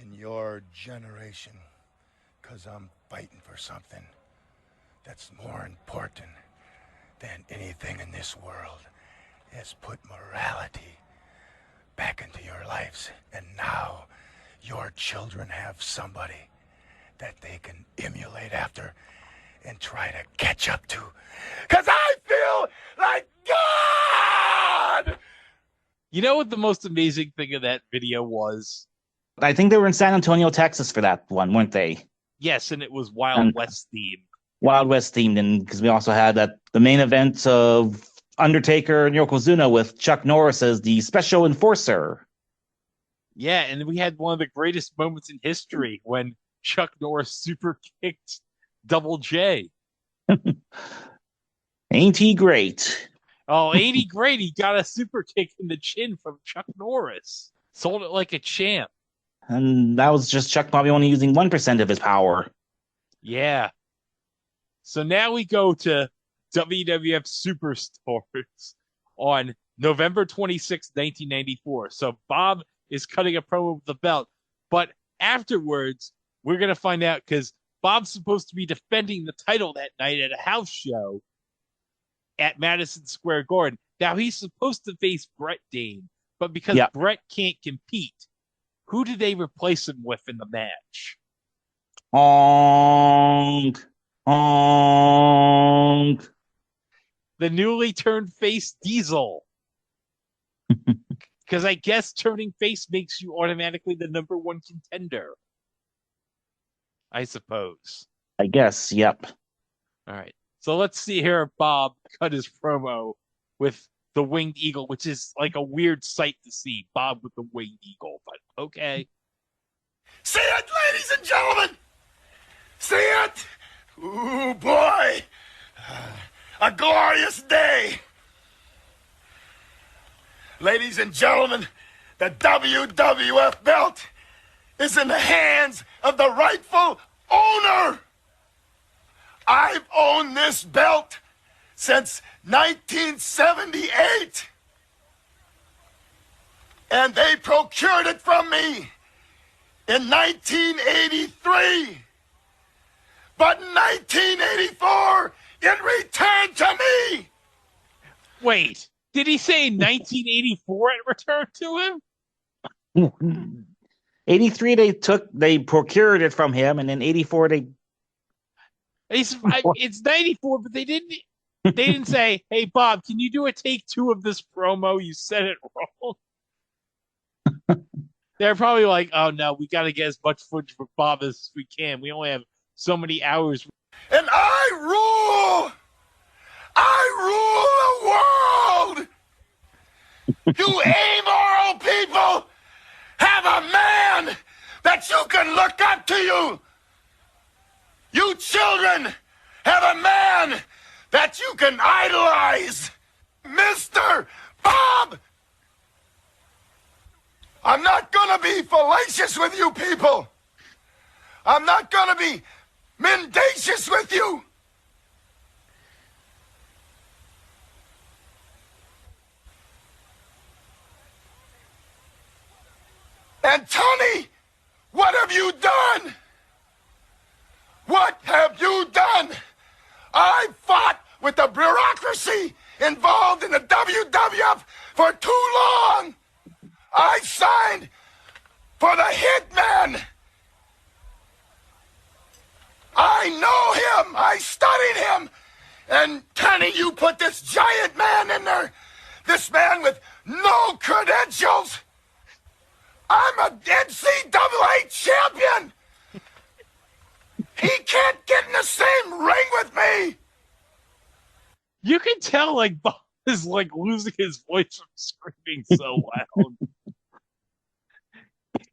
in your generation, because I'm fighting for something that's more important than anything in this world, is put morality back into your lives. And now your children have somebody that they can emulate after and try to catch up to. Because I feel like God! You know what the most amazing thing of that video was? I think they were in San Antonio, Texas for that one, weren't they? Yes, and it was Wild West themed. Wild West themed, and because we also had the main event of Undertaker and Yokozuna with Chuck Norris as the special enforcer. Yeah, and we had one of the greatest moments in history when Chuck Norris super kicked Double J. Ain't he great? Oh, ain't he great? He got a super kick in the chin from Chuck Norris. Sold it like a champ. And that was just Chuck probably only using 1% of his power. Yeah. So now we go to WWF Superstars on November 26, 1994. So Bob is cutting a promo with the belt. But afterwards, we're going to find out because Bob's supposed to be defending the title that night at a house show at Madison Square Garden. Now, he's supposed to face Bret Dane, but because Bret can't compete, who did they replace him with in the match? The newly turned face Diesel. Because I guess turning face makes you automatically the number one contender. I suppose. I guess, yep. All right. So let's see here Bob cut his promo with the winged eagle, which is like a weird sight to see. Bob with the winged eagle, but okay. See it, ladies and gentlemen! See it? Ooh, boy! A glorious day! Ladies and gentlemen, the WWF belt is in the hands of the rightful owner! I've owned this belt since 1978. And they procured it from me in 1983. But in 1984, it returned to me. Wait, did he say 1984 it returned to him? 83 they procured it from him, and then 84 it's 94, but they didn't say, hey Bob, can you do a take 2 of this promo? You said it wrong. They're probably like, oh no, we got to get as much footage for Bob as we can. We only have so many hours. And I rule the world. You amoral people have a man that you can look up to you. You children have a man that you can idolize. Mr. Bob! I'm not gonna be fallacious with you people. I'm not gonna be mendacious with you. And Tony, what have you done? What have you done? I fought with the bureaucracy involved in the WWF for too long. I signed for the Hitman. I know him. I studied him. And Kenny, you put this giant man in there. This man with no credentials. I'm a NCAA champion. He can't get in the same ring with me. You can tell, like, Bob is, like, losing his voice from screaming so loud.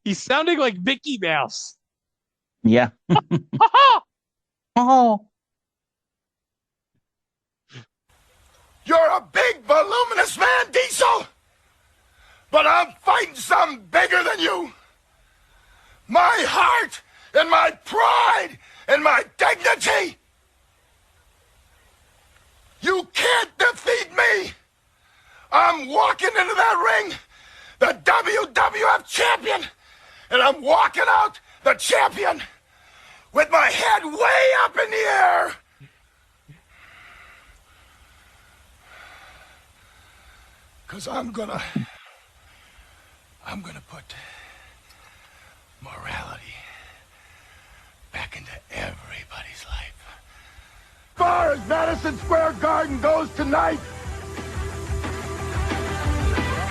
He's sounding like Mickey Mouse. Yeah. Oh. You're a big, voluminous man, Diesel. But I'm fighting something bigger than you. My heart and my pride and my dignity. You can't defeat me. I'm walking into that ring, the WWF champion, and I'm walking out the champion with my head way up in the air. Because I'm gonna put morality back into everybody's life. As far as Madison Square Garden goes tonight,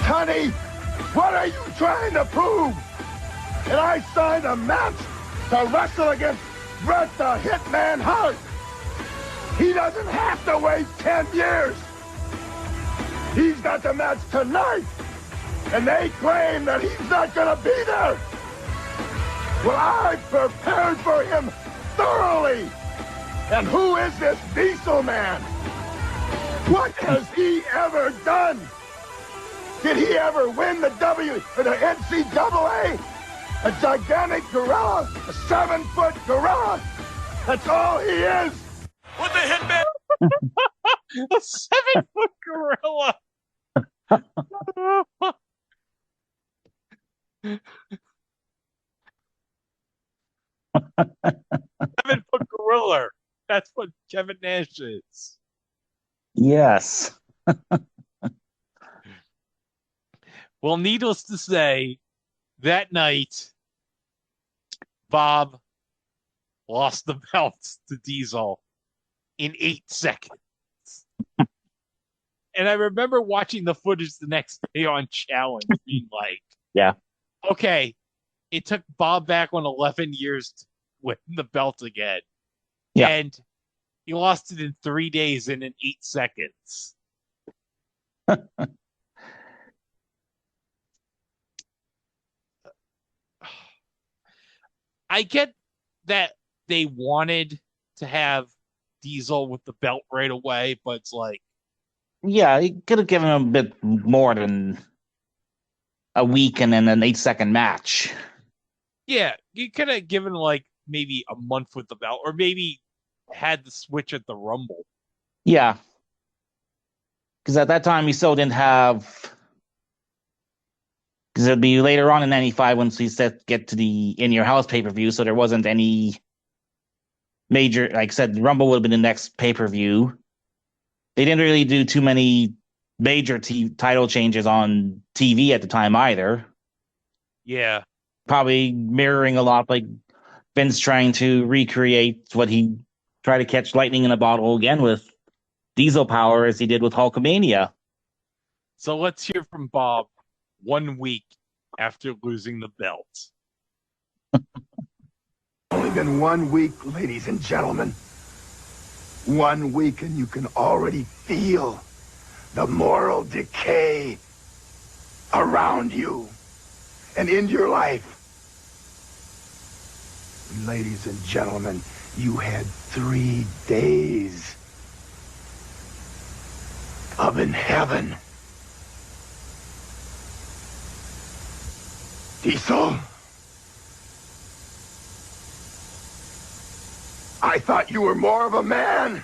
honey, what are you trying to prove? And I signed a match to wrestle against Bret the Hitman Hart. He doesn't have to wait 10 years. He's got the match tonight, and they claim that he's not gonna be there. Well, I've prepared for him thoroughly. And who is this Diesel man? What has he ever done? Did he ever win the NCAA? A gigantic gorilla, a 7-foot gorilla. That's all he is. With the Hitman. A 7-foot gorilla. 7-foot gorilla. That's what Kevin Nash is. Yes. Well, needless to say, that night, Bob lost the belt to Diesel in 8 seconds. And I remember watching the footage the next day on Challenge, being like, yeah, okay, it took Bob Backlund 11 years to win the belt again. Yeah. And he lost it in 3 days and in 8 seconds. I get that they wanted to have Diesel with the belt right away, but it's like, yeah, he could have given him a bit more than a week and then an 8-second match. yeah, you could have given like maybe a month with the belt, or maybe had the switch at the Rumble. Yeah. Because at that time, he still didn't have. Because it'd be later on in '95 once we get to the In Your House pay-per-view, so there wasn't any major. Like I said, Rumble would have been the next pay-per-view. They didn't really do too many major title changes on TV at the time either. Yeah. Probably mirroring a lot like Vince trying to recreate what he tried to catch lightning in a bottle again with Diesel power as he did with Hulkamania. So let's hear from Bob 1 week after losing the belt. Only been 1 week, ladies and gentlemen. 1 week, and you can already feel the moral decay around you and in your life. Ladies and gentlemen, you had 3 days of in heaven. Diesel, I thought you were more of a man.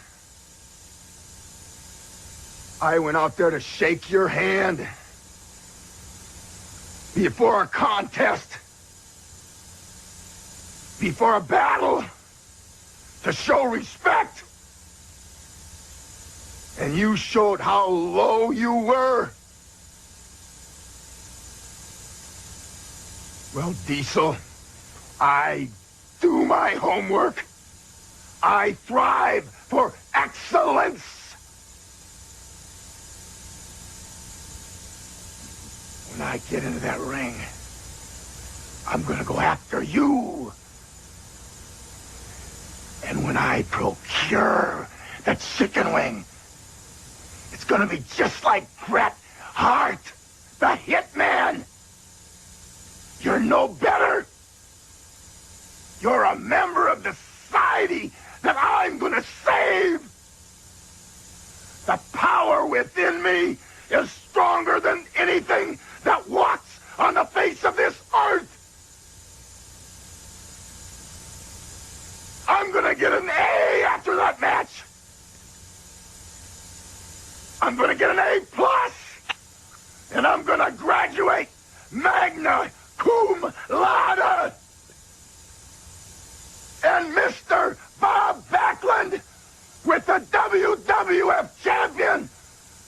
I went out there to shake your hand before a contest, before a battle, to show respect. And you showed how low you were. Well, Diesel, I do my homework. I thrive for excellence. When I get into that ring, I'm gonna go after you. And when I procure that chicken wing, it's gonna be just like Bret Hart, the Hitman. You're no better. You're a member of the society that I'm gonna save. The power within me is stronger than anything that walks on the face of this earth. I'm gonna get an A after that match. I'm gonna get an A+, and I'm gonna graduate magna cum laude. And Mr. Bob Backlund, with the WWF champion,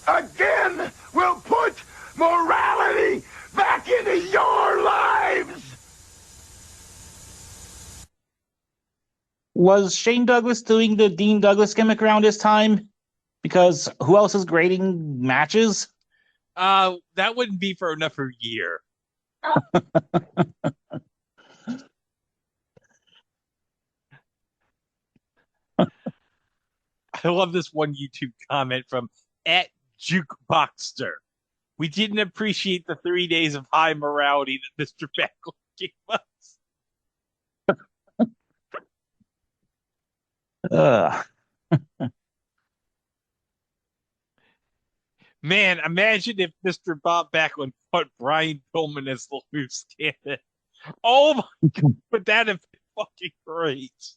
again will put morality back into your lives. Was Shane Douglas doing the Dean Douglas gimmick around this time? Because who else is grading matches? That wouldn't be for another year. I love this one YouTube comment from @Jukeboxster. We didn't appreciate the 3 days of high morality that Mr. Backlund gave us. Man, imagine if Mr. Bob Backlund put Brian Pillman as the loose cannon. Oh my God, would that have been fucking great?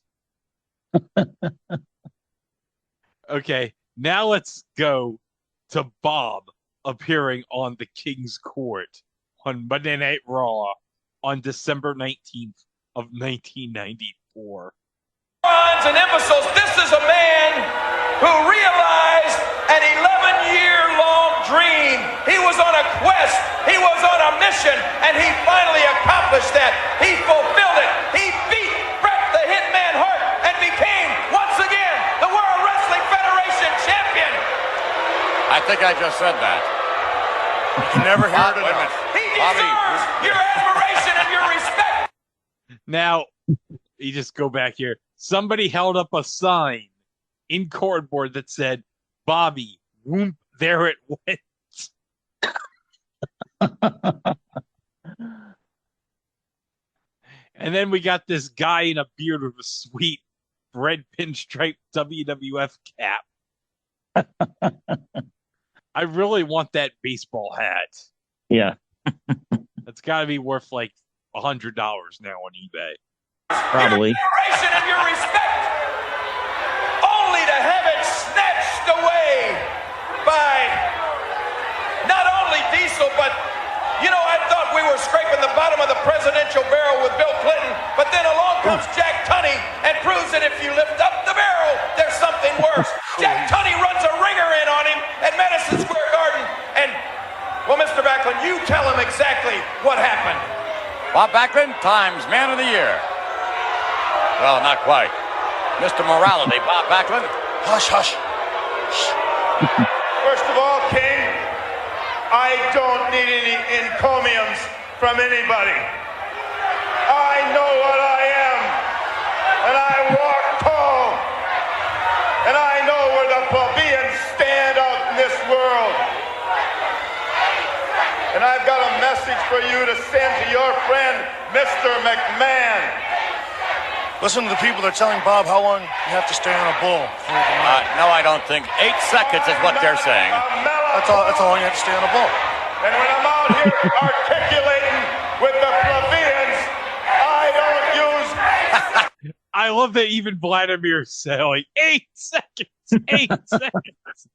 Okay, now let's go to Bob appearing on the King's Court on Monday Night Raw on December 19th of 1994. And imbeciles, this is a man who realized an 11-year-long dream. He was on a quest, he was on a mission, and he finally accomplished that. He fulfilled it. He beat Bret the Hitman Hart and became, once again, the World Wrestling Federation champion. I think I just said that. You never hear it enough. He deserves your admiration and your respect. Now, you just go back here. Somebody held up a sign in cardboard that said, Bobby, whoop, there it went. And then we got this guy in a beard with a sweet red pinstripe WWF cap. I really want that baseball hat. Yeah. That's got to be worth like $100 now on eBay. Probably. Your admiration and your respect, only to have it snatched away by not only Diesel, but I thought we were scraping the bottom of the presidential barrel with Bill Clinton, but then along comes Jack Tunney and proves that if you lift up the barrel, there's something worse. Jack Tunney runs a ringer in on him at Madison Square Garden, and well, Mr. Backlund, you tell him exactly what happened. Bob Backlund, Times Man of the Year. Well, not quite. Mr. Morality, Bob Backlund. Hush, hush. First of all, King, I don't need any encomiums from anybody. I know what I am, and I walk tall, and I know where the plebeians stand out in this world. And I've got a message for you to send to your friend, Mr. McMahon. Listen to the people that are telling Bob how long you have to stay on a bull. No, I don't think. 8 seconds is what they're saying. That's all you have to stay on a bull. And when I'm out here articulating with the plebeians, I don't use... I love that even Vladimir said, like, 8 seconds, 8 seconds.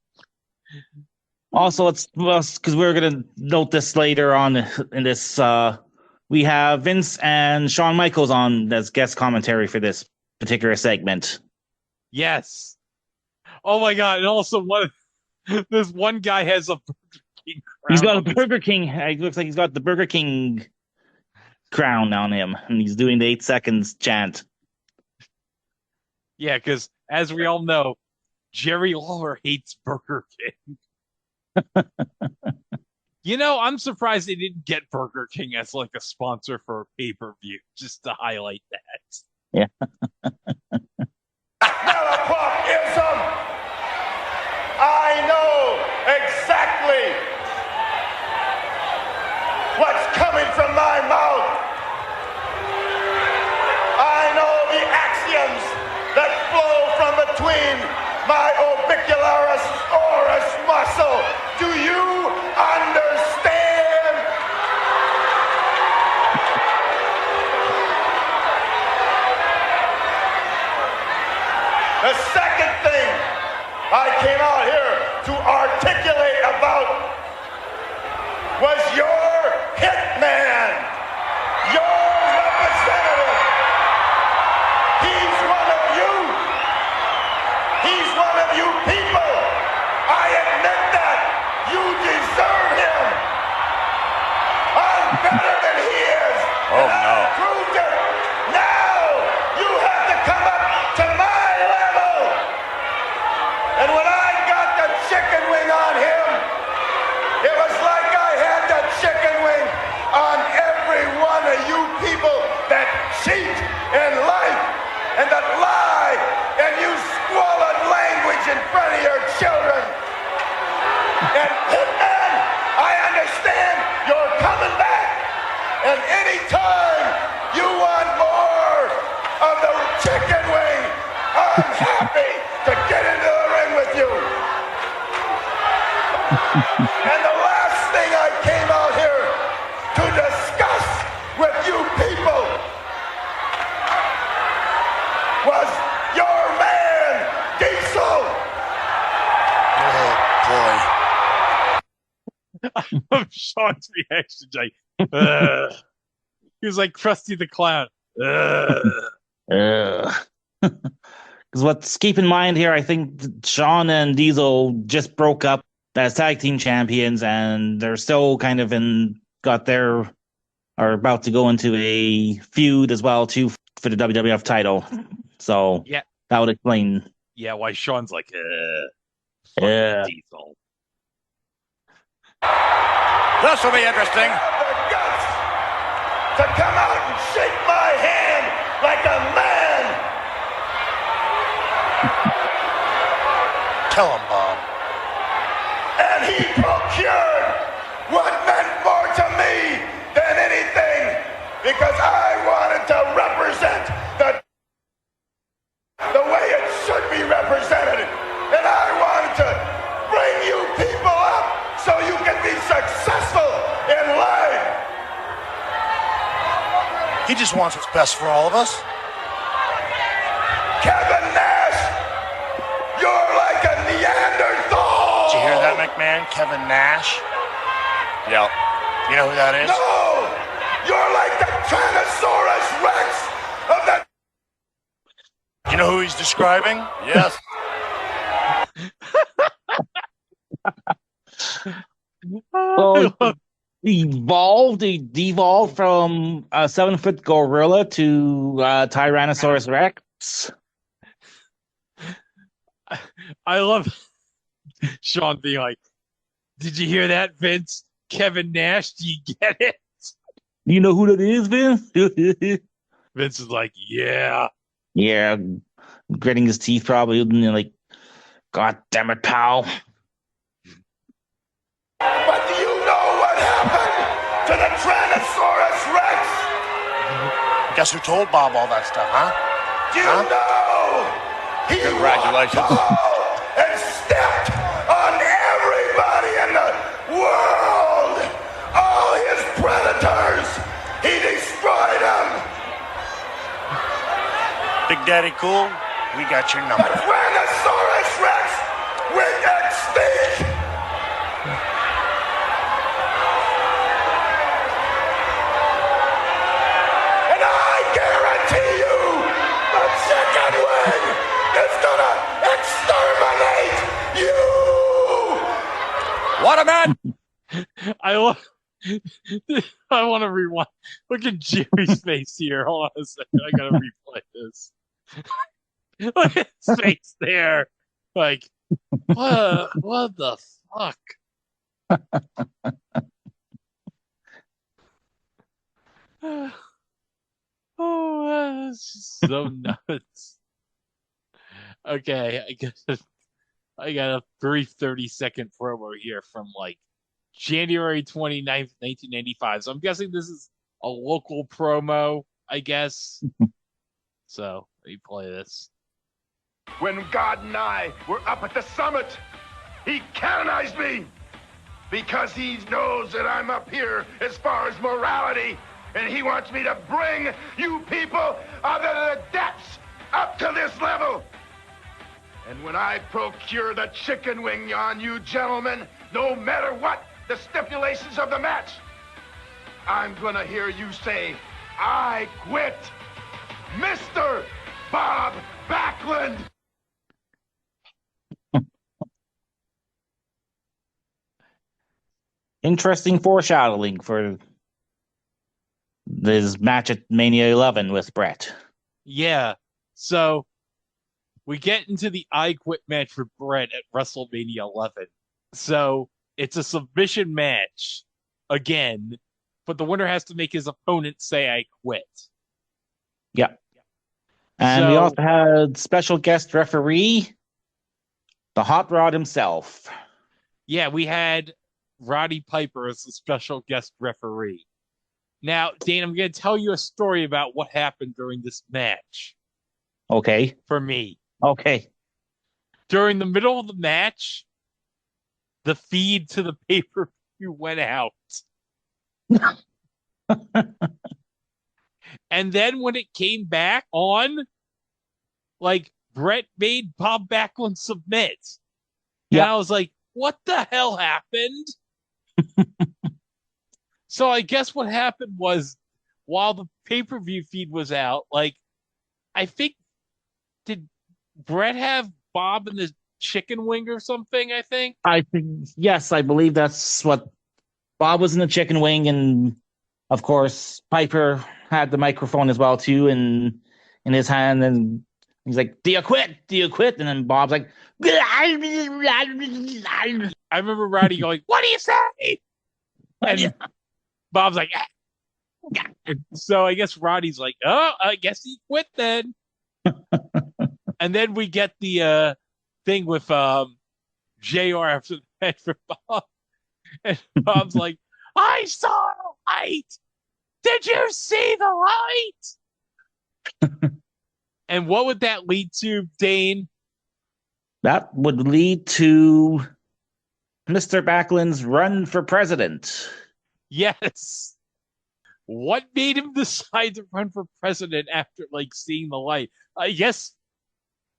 Also, because we're going to note this later on in this, we have Vince and Shawn Michaels on as guest commentary for this particular segment. Yes. Oh my God! And also, this one guy has a Burger King crown. He's got a Burger King. It looks like he's got the Burger King crown on him, and he's doing the 8 seconds chant. Yeah, because as we all know, Jerry Lawler hates Burger King. I'm surprised they didn't get Burger King as like a sponsor for a pay-per-view, just to highlight that. Yeah. Malapropism! I know exactly what's coming from my mouth. I know the axioms that flow from between my orbicularis oris muscle. Do you understand? The second thing I came out here to articulate about was your hitman, your representative. He's one of you. He's one of you people. I admit that. You deserve him. I'm better than he is. Oh, no. I proved it. Now you have to come up to my level. And when I got the chicken wing on him, it was like I had the chicken wing on every one of you people that cheat in life and that lie and use squalid language in front of your children. And Hitman, I understand you're coming back. And anytime you want more of the chicken wing, I'm happy to get into the ring with you. And the last thing I came out here to discuss with you people was your man, Diesel. Oh, boy. I love Sean's reaction, Jay. He was like Krusty the Clown. Because let's keep in mind here, I think Sean and Diesel just broke up as tag team champions, and they're still kind of are about to go into a feud as well too for the WWF title. So yeah, that would explain. Yeah, why Sean's like, Diesel. This will be interesting. The guts to come out and shake my hand like a man. Tell him, Bob. And he procured what meant more to me than anything, because I wanted to represent the way it should be represented. And I wanted to bring you people up so you can be successful in life. He just wants what's best for all of us. Kevin Nash, you're like a Neanderthal. Did you hear that, McMahon? Kevin Nash? Yep. You know who that is? No! You're like the Tyrannosaurus Rex of the... You know who he's describing? Yes. Well, he devolved from a 7-foot gorilla to Tyrannosaurus Rex. I love Sean being like, "Did you hear that, Vince? Kevin Nash, do you get it?" You know who that is, Vince? Vince is like, "Yeah." Yeah, gritting his teeth probably, like, "God damn it, pal." But do you know what happened to the Tyrannosaurus Rex? Guess who told Bob all that stuff, huh? Do you know? He Congratulations. and stepped on everybody in the world. All his predators. He destroyed them. Big Daddy Cool, we got your number. The Tyrannosaurus Rex went extinct. And I guarantee you, a chicken wing is gonna exterminate you. What a man! I love I want to rewind. Look at Jimmy's face here. Hold on a second. I gotta replay this. Look at his face there. Like, what the fuck? Oh, that's just so nuts. Okay, I got a brief 30-second promo here from like January 29th, 1995. So I'm guessing this is a local promo, I guess. So let me play this. When God and I were up at the summit, he canonized me because he knows that I'm up here as far as morality, and he wants me to bring you people out of the depths up to this level. And when I procure the chicken wing on you gentlemen, no matter what the stipulations of the match, I'm gonna hear you say, I quit, Mr. Bob Backlund. Interesting foreshadowing for this match at Mania 11 with Bret. Yeah. So we get into the I Quit match for Bret at WrestleMania 11. So it's a submission match again, but the winner has to make his opponent say I quit. Yeah. And we also had special guest referee, the Hot Rod himself. Yeah, we had Roddy Piper as the special guest referee. Now, Dane, I'm going to tell you a story about what happened during this match. Okay. For me. Okay. During the middle of the match, the feed to the pay-per-view went out. And then when it came back on, like, Bret made Bob Backlund submit. And I was like, what the hell happened? So I guess what happened was, while the pay-per-view feed was out, like, I think, did Bret have Bob in the chicken wing or something, I think? I think, yes, I believe that's what Bob was in the chicken wing, and of course Piper had the microphone as well too, and in his hand, and he's like, "Do you quit? Do you quit?" And then Bob's like, I remember Roddy going, "What do you say?" And Bob's like, ah. So I guess Roddy's like, "Oh, I guess he quit then." And then we get the thing with JR after the match for Bob. And Bob's like, I saw the light. Did you see the light? And what would that lead to, Dane? That would lead to Mr. Backlund's run for president. Yes. What made him decide to run for president after, like, seeing the light? I guess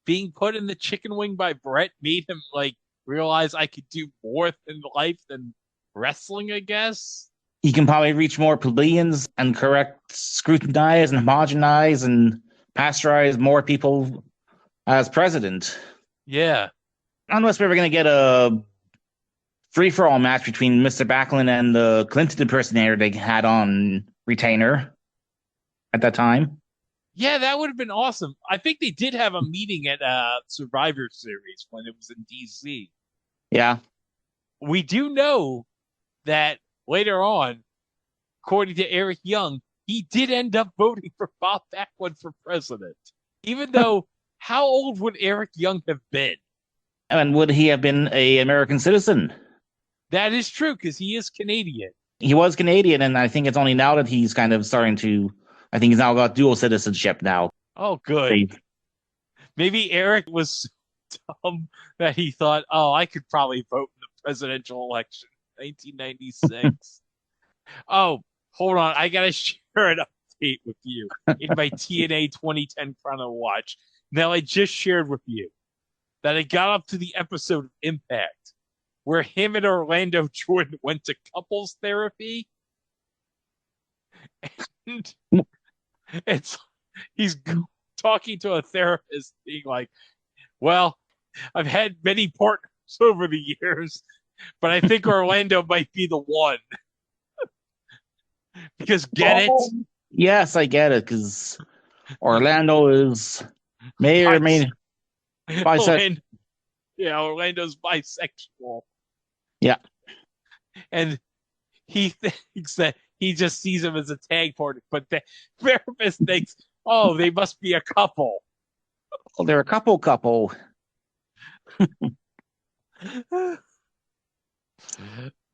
being put in the chicken wing by Bret made him, like, realize I could do more in life than wrestling, I guess. He can probably reach more plebeians and scrutinize and homogenize and pasteurize more people as president. Yeah. Unless we're ever going to get a free-for-all match between Mr. Backlund and the Clinton impersonator they had on retainer at that time. Yeah, that would have been awesome. I think they did have a meeting at Survivor Series when it was in DC. Yeah. We do know that later on, according to Eric Young, he did end up voting for Bob Backlund for president. Even though, how old would Eric Young have been? And would he have been an American citizen? That is true, because he is Canadian. He was Canadian, and I think it's only now that he's kind of starting to... I think he's now got dual citizenship now. Oh, good. Maybe Eric was so dumb that he thought, oh, I could probably vote in the presidential election in 1996. Oh, hold on. I got to share an update with you in my TNA 2010 Chrono Watch. Now, I just shared with you that I got up to the episode of Impact where him and Orlando Jordan went to couples therapy. And he's talking to a therapist being like, well, I've had many partners over the years, but I think Orlando might be the one. Because get it? Yes, I get it. Because Orlando is may or may bisexual. Orlando's bisexual. Yeah. And he thinks that he just sees him as a tag partner, but the therapist thinks, oh, they must be a couple. Well, they're a couple.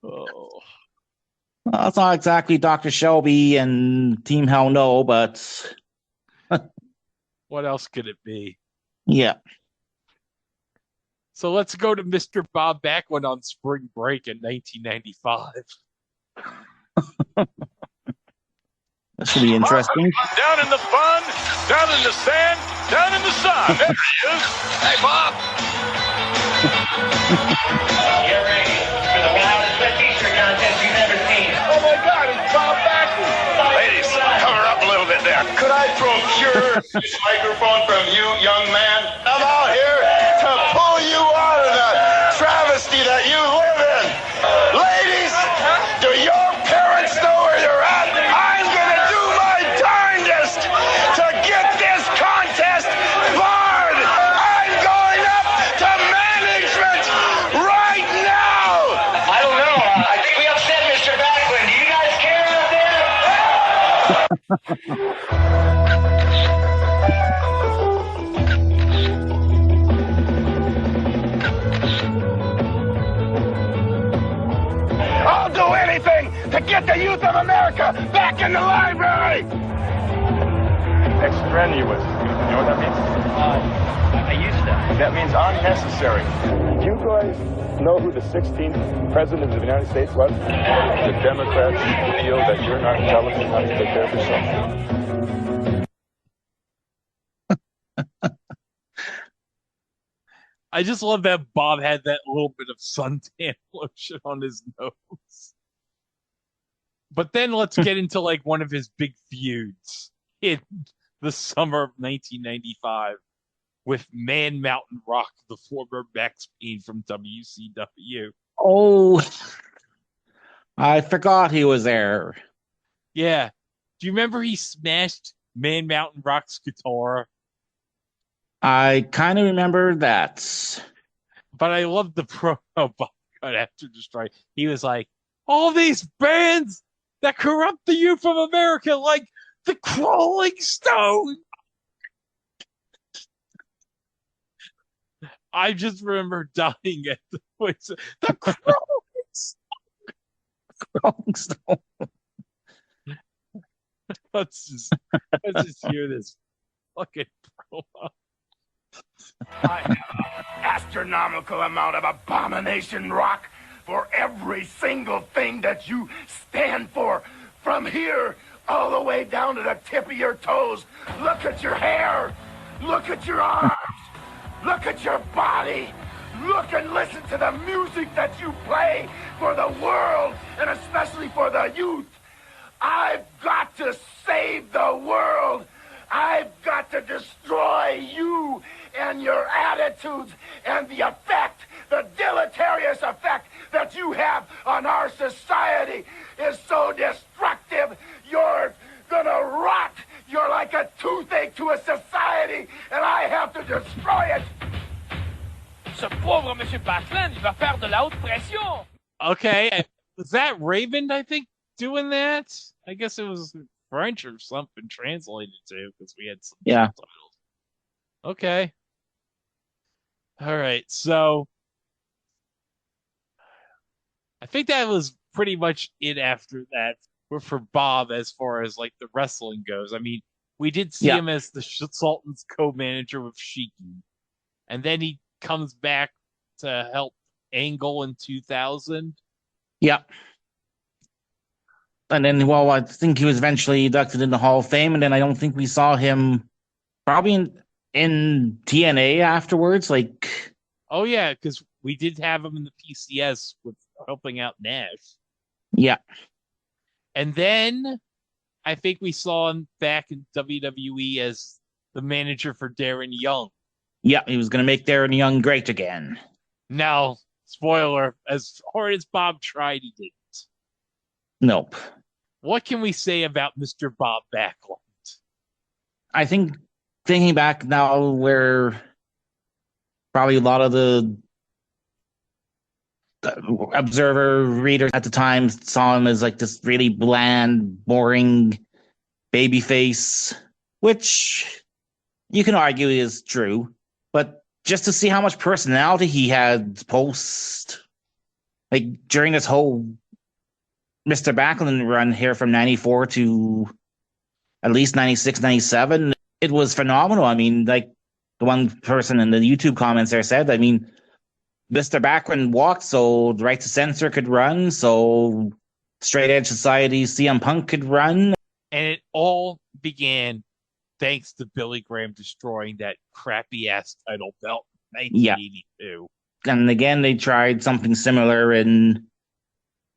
Oh. Well, it's not exactly Dr. Shelby and Team Hell No, but what else could it be? Yeah. So let's go to Mr. Bob Backlund on spring break in 1995. That should be interesting. Down in the fun, down in the sand, down in the sun. There he is. Hey, Bob. You're ready for the wildest wet t-shirt contest you've ever seen. Oh my God, it's Bob Backlund. Ladies, cover up a little bit there. Could I procure this microphone from you, young man? I'm out here to pull you out of the travesty that you live in. Ladies, do your parents know where you're at? I'm gonna do my darndest to get this contest barred. I'm going up to management right now. I don't know. I think we upset Mr. Backlund. Do you guys care out I'll do anything to get the youth of America back in the library. Extraneous. You know what that means? I used to. That means unnecessary. Do you guys know who the 16th president of the United States was? The Democrats feel that you're not intelligent enough to take care of yourself. I just love that Bob had that little bit of suntan lotion on his nose. But then let's get into like one of his big feuds in the summer of 1995 with Man Mountain Rock, the former Max Payne from WCW. Oh, I forgot he was there. Yeah. Do you remember he smashed Man Mountain Rock's guitar? I kind of remember that. But I love the promo Bob cut after Destroy. He was like, all these bands that corrupt the youth of America, like the Crawling Stone. I just remember dying at the voice of the Crawling Stone. Crawling Stone. Let's just hear this fucking promo. I have an astronomical amount of abomination rock for every single thing that you stand for. From here all the way down to the tip of your toes. Look at your hair. Look at your arms. Look at your body. Look and listen to the music that you play for the world and especially for the youth. I've got to save the world. I've got to destroy you and your attitudes and the effect, the deleterious effect that you have on our society is so destructive. You're gonna rot. You're like a toothache to a society, and I have to destroy it. Ce pauvre Monsieur Backlund, il va faire de la haute pression. Okay, was that Raven, I think, doing that? I guess it was French or something translated to, because we had some subtitles. Okay. All right, so I think that was pretty much it after that for Bob as far as like the wrestling goes. I mean, we did see him as the Sultan's co-manager with Sheiky, and then he comes back to help Angle in 2000. Yeah. And then, well, I think he was eventually inducted in the Hall of Fame, and then I don't think we saw him probably in TNA afterwards. Like, oh yeah, because we did have him in the PCS with helping out Nash. Yeah. And then I think we saw him back in WWE as the manager for Darren Young. Yeah, he was going to make Darren Young great again. Now, spoiler, as hard as Bob tried, he didn't. Nope. What can we say about Mr. Bob Backlund? I think thinking back now, where probably a lot of the observer readers at the time saw him as like this really bland, boring baby face, which you can argue is true. But just to see how much personality he had like during this whole Mr. Backlund run here from 94 to at least 96, 97, it was phenomenal. I mean, like the one person in the YouTube comments there said, I mean, Mr. Backlund walked so Right to Censor could run, so Straight Edge Society CM Punk could run. And it all began thanks to Billy Graham destroying that crappy-ass title belt in 1982. Yeah. And again, they tried something similar in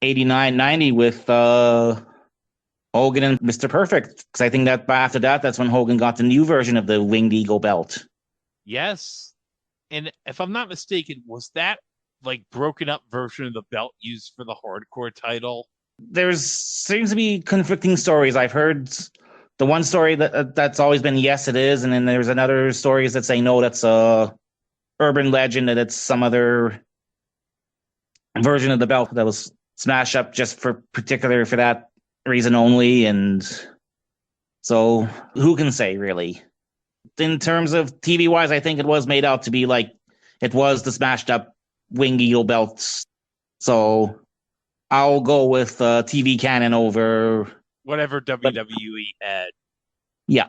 89, 90 with Hogan and Mr. Perfect. Because I think that after that, that's when Hogan got the new version of the Winged Eagle belt. Yes. And if I'm not mistaken, was that like broken up version of the belt used for the hardcore title? Seems to be conflicting stories. I've heard the one story that's always been yes, it is, and then there's another stories that say no, that's a urban legend, and it's some other version of the belt that was smashed up just for that reason only. And so who can say, really? In terms of TV wise, I think it was made out to be like it was the smashed up Winged Eagle belts. So I'll go with TV canon over whatever WWE had. Yeah.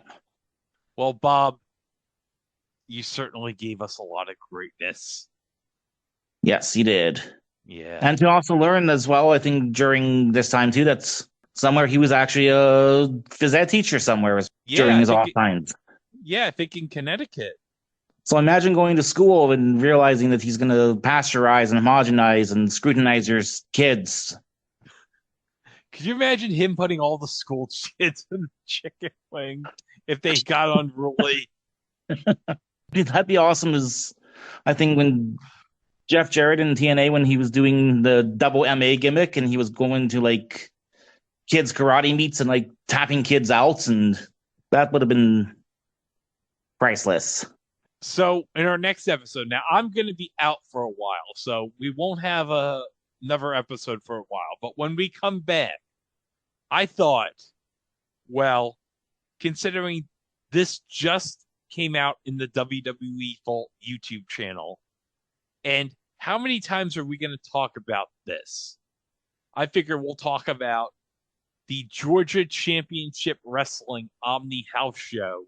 Well, Bob, you certainly gave us a lot of greatness. Yes, he did. Yeah. And to also learn as well, I think during this time too, that's somewhere he was actually a phys ed teacher somewhere during his off times. Yeah, I think in Connecticut. So imagine going to school and realizing that he's going to pasteurize and homogenize and scrutinize your kids. Could you imagine him putting all the school kids in the chicken wing if they got unruly? That'd be awesome. I think when Jeff Jarrett in TNA, when he was doing the double MA gimmick and he was going to like kids karate meets and like tapping kids out, and that would have been priceless. So in our next episode, now I'm going to be out for a while, so we won't have another episode for a while. But when we come back, I thought, well, considering this just came out in the WWE Vault YouTube channel, and how many times are we going to talk about this? I figure we'll talk about the Georgia Championship Wrestling Omni House Show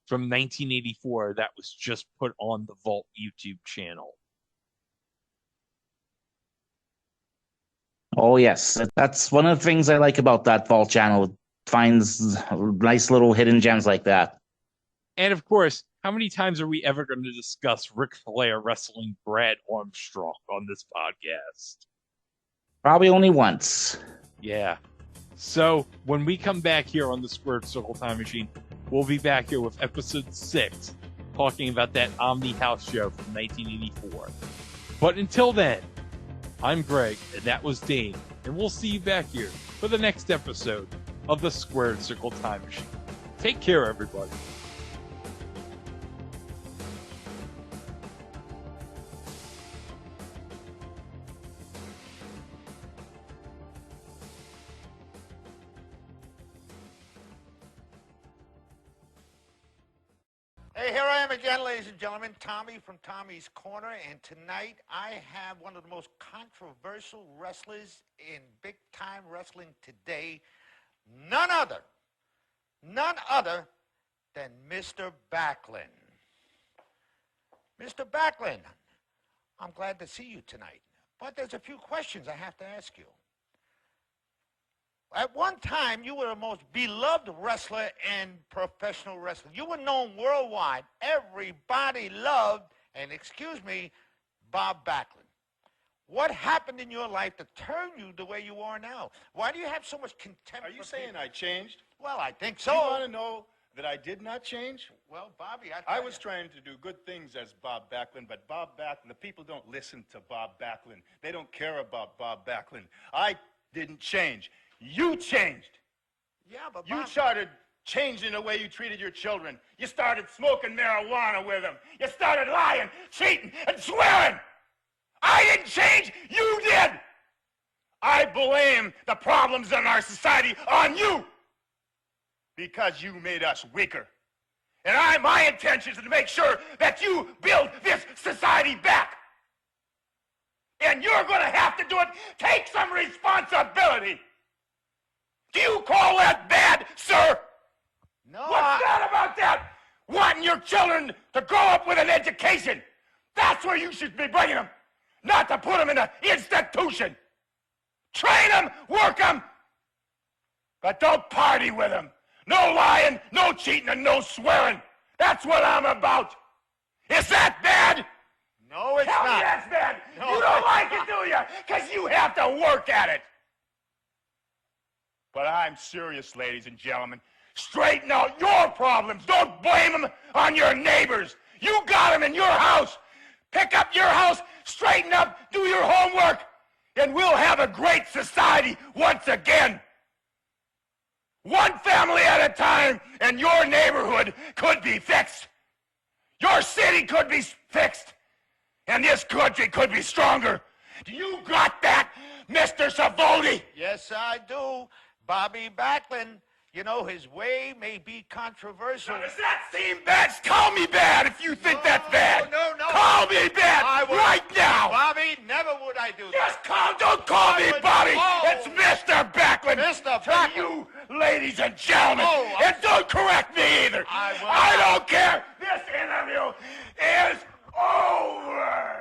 from 1984 that was just put on the Vault YouTube channel. Oh, yes. That's one of the things I like about that Vault channel. It finds nice little hidden gems like that. And of course, how many times are we ever going to discuss Ric Flair wrestling Brad Armstrong on this podcast? Probably only once. Yeah. So when we come back here on the Squared Circle Time Machine, we'll be back here with episode 6, talking about that Omni House show from 1984. But until then, I'm Greg, and that was Dane, and we'll see you back here for the next episode of the Squared Circle Time Machine. Take care, everybody. Hey, here I am again, ladies and gentlemen, Tommy from Tommy's Corner, and tonight I have one of the most controversial wrestlers in big-time wrestling today, none other than Mr. Backlund. Mr. Backlund, I'm glad to see you tonight, but there's a few questions I have to ask you. At one time, you were the most beloved wrestler in professional wrestling. You were known worldwide. Everybody loved, and excuse me, Bob Backlund. What happened in your life to turn you the way you are now? Why do you have so much contempt? Are you saying I changed? Well, I think so. You want to know that I did not change? Well, Bobby, I was trying to do good things as Bob Backlund, but Bob Backlund, the people don't listen to Bob Backlund. They don't care about Bob Backlund. I didn't change. You changed. Yeah, but You Bob... started changing the way you treated your children. You started smoking marijuana with them. You started lying, cheating, and swearing. I didn't change. You did. I blame the problems in our society on you because you made us weaker. And my intention is to make sure that you build this society back. And you're going to have to do it. Take some responsibility. Do you call that bad, sir? No. What's bad about that? Wanting your children to grow up with an education. That's where you should be bringing them. Not to put them in an institution. Train them, work them, but don't party with them. No lying, no cheating, and no swearing. That's what I'm about. Is that bad? No, it's Tell not. me that's bad. No, You don't it's like not. it, do you? Because you have to work at it. But I'm serious, ladies and gentlemen. Straighten out your problems. Don't blame them on your neighbors. You got them in your house. Pick up your house, straighten up, do your homework, and we'll have a great society once again. One family at a time, and your neighborhood could be fixed. Your city could be fixed. And this country could be stronger. Do you got that, Mr. Savoldi? Yes, I do. Bobby Backlund, you know, his way may be controversial. Now, does that seem bad? Call me bad if you think that's bad. No. Call me bad right now. Bobby, never would I do that. Just don't call me Bobby. Oh. It's Mr. Backlund. Mr. To Backlund. you, ladies and gentlemen. Oh, And don't correct me either. I don't care. This interview is over.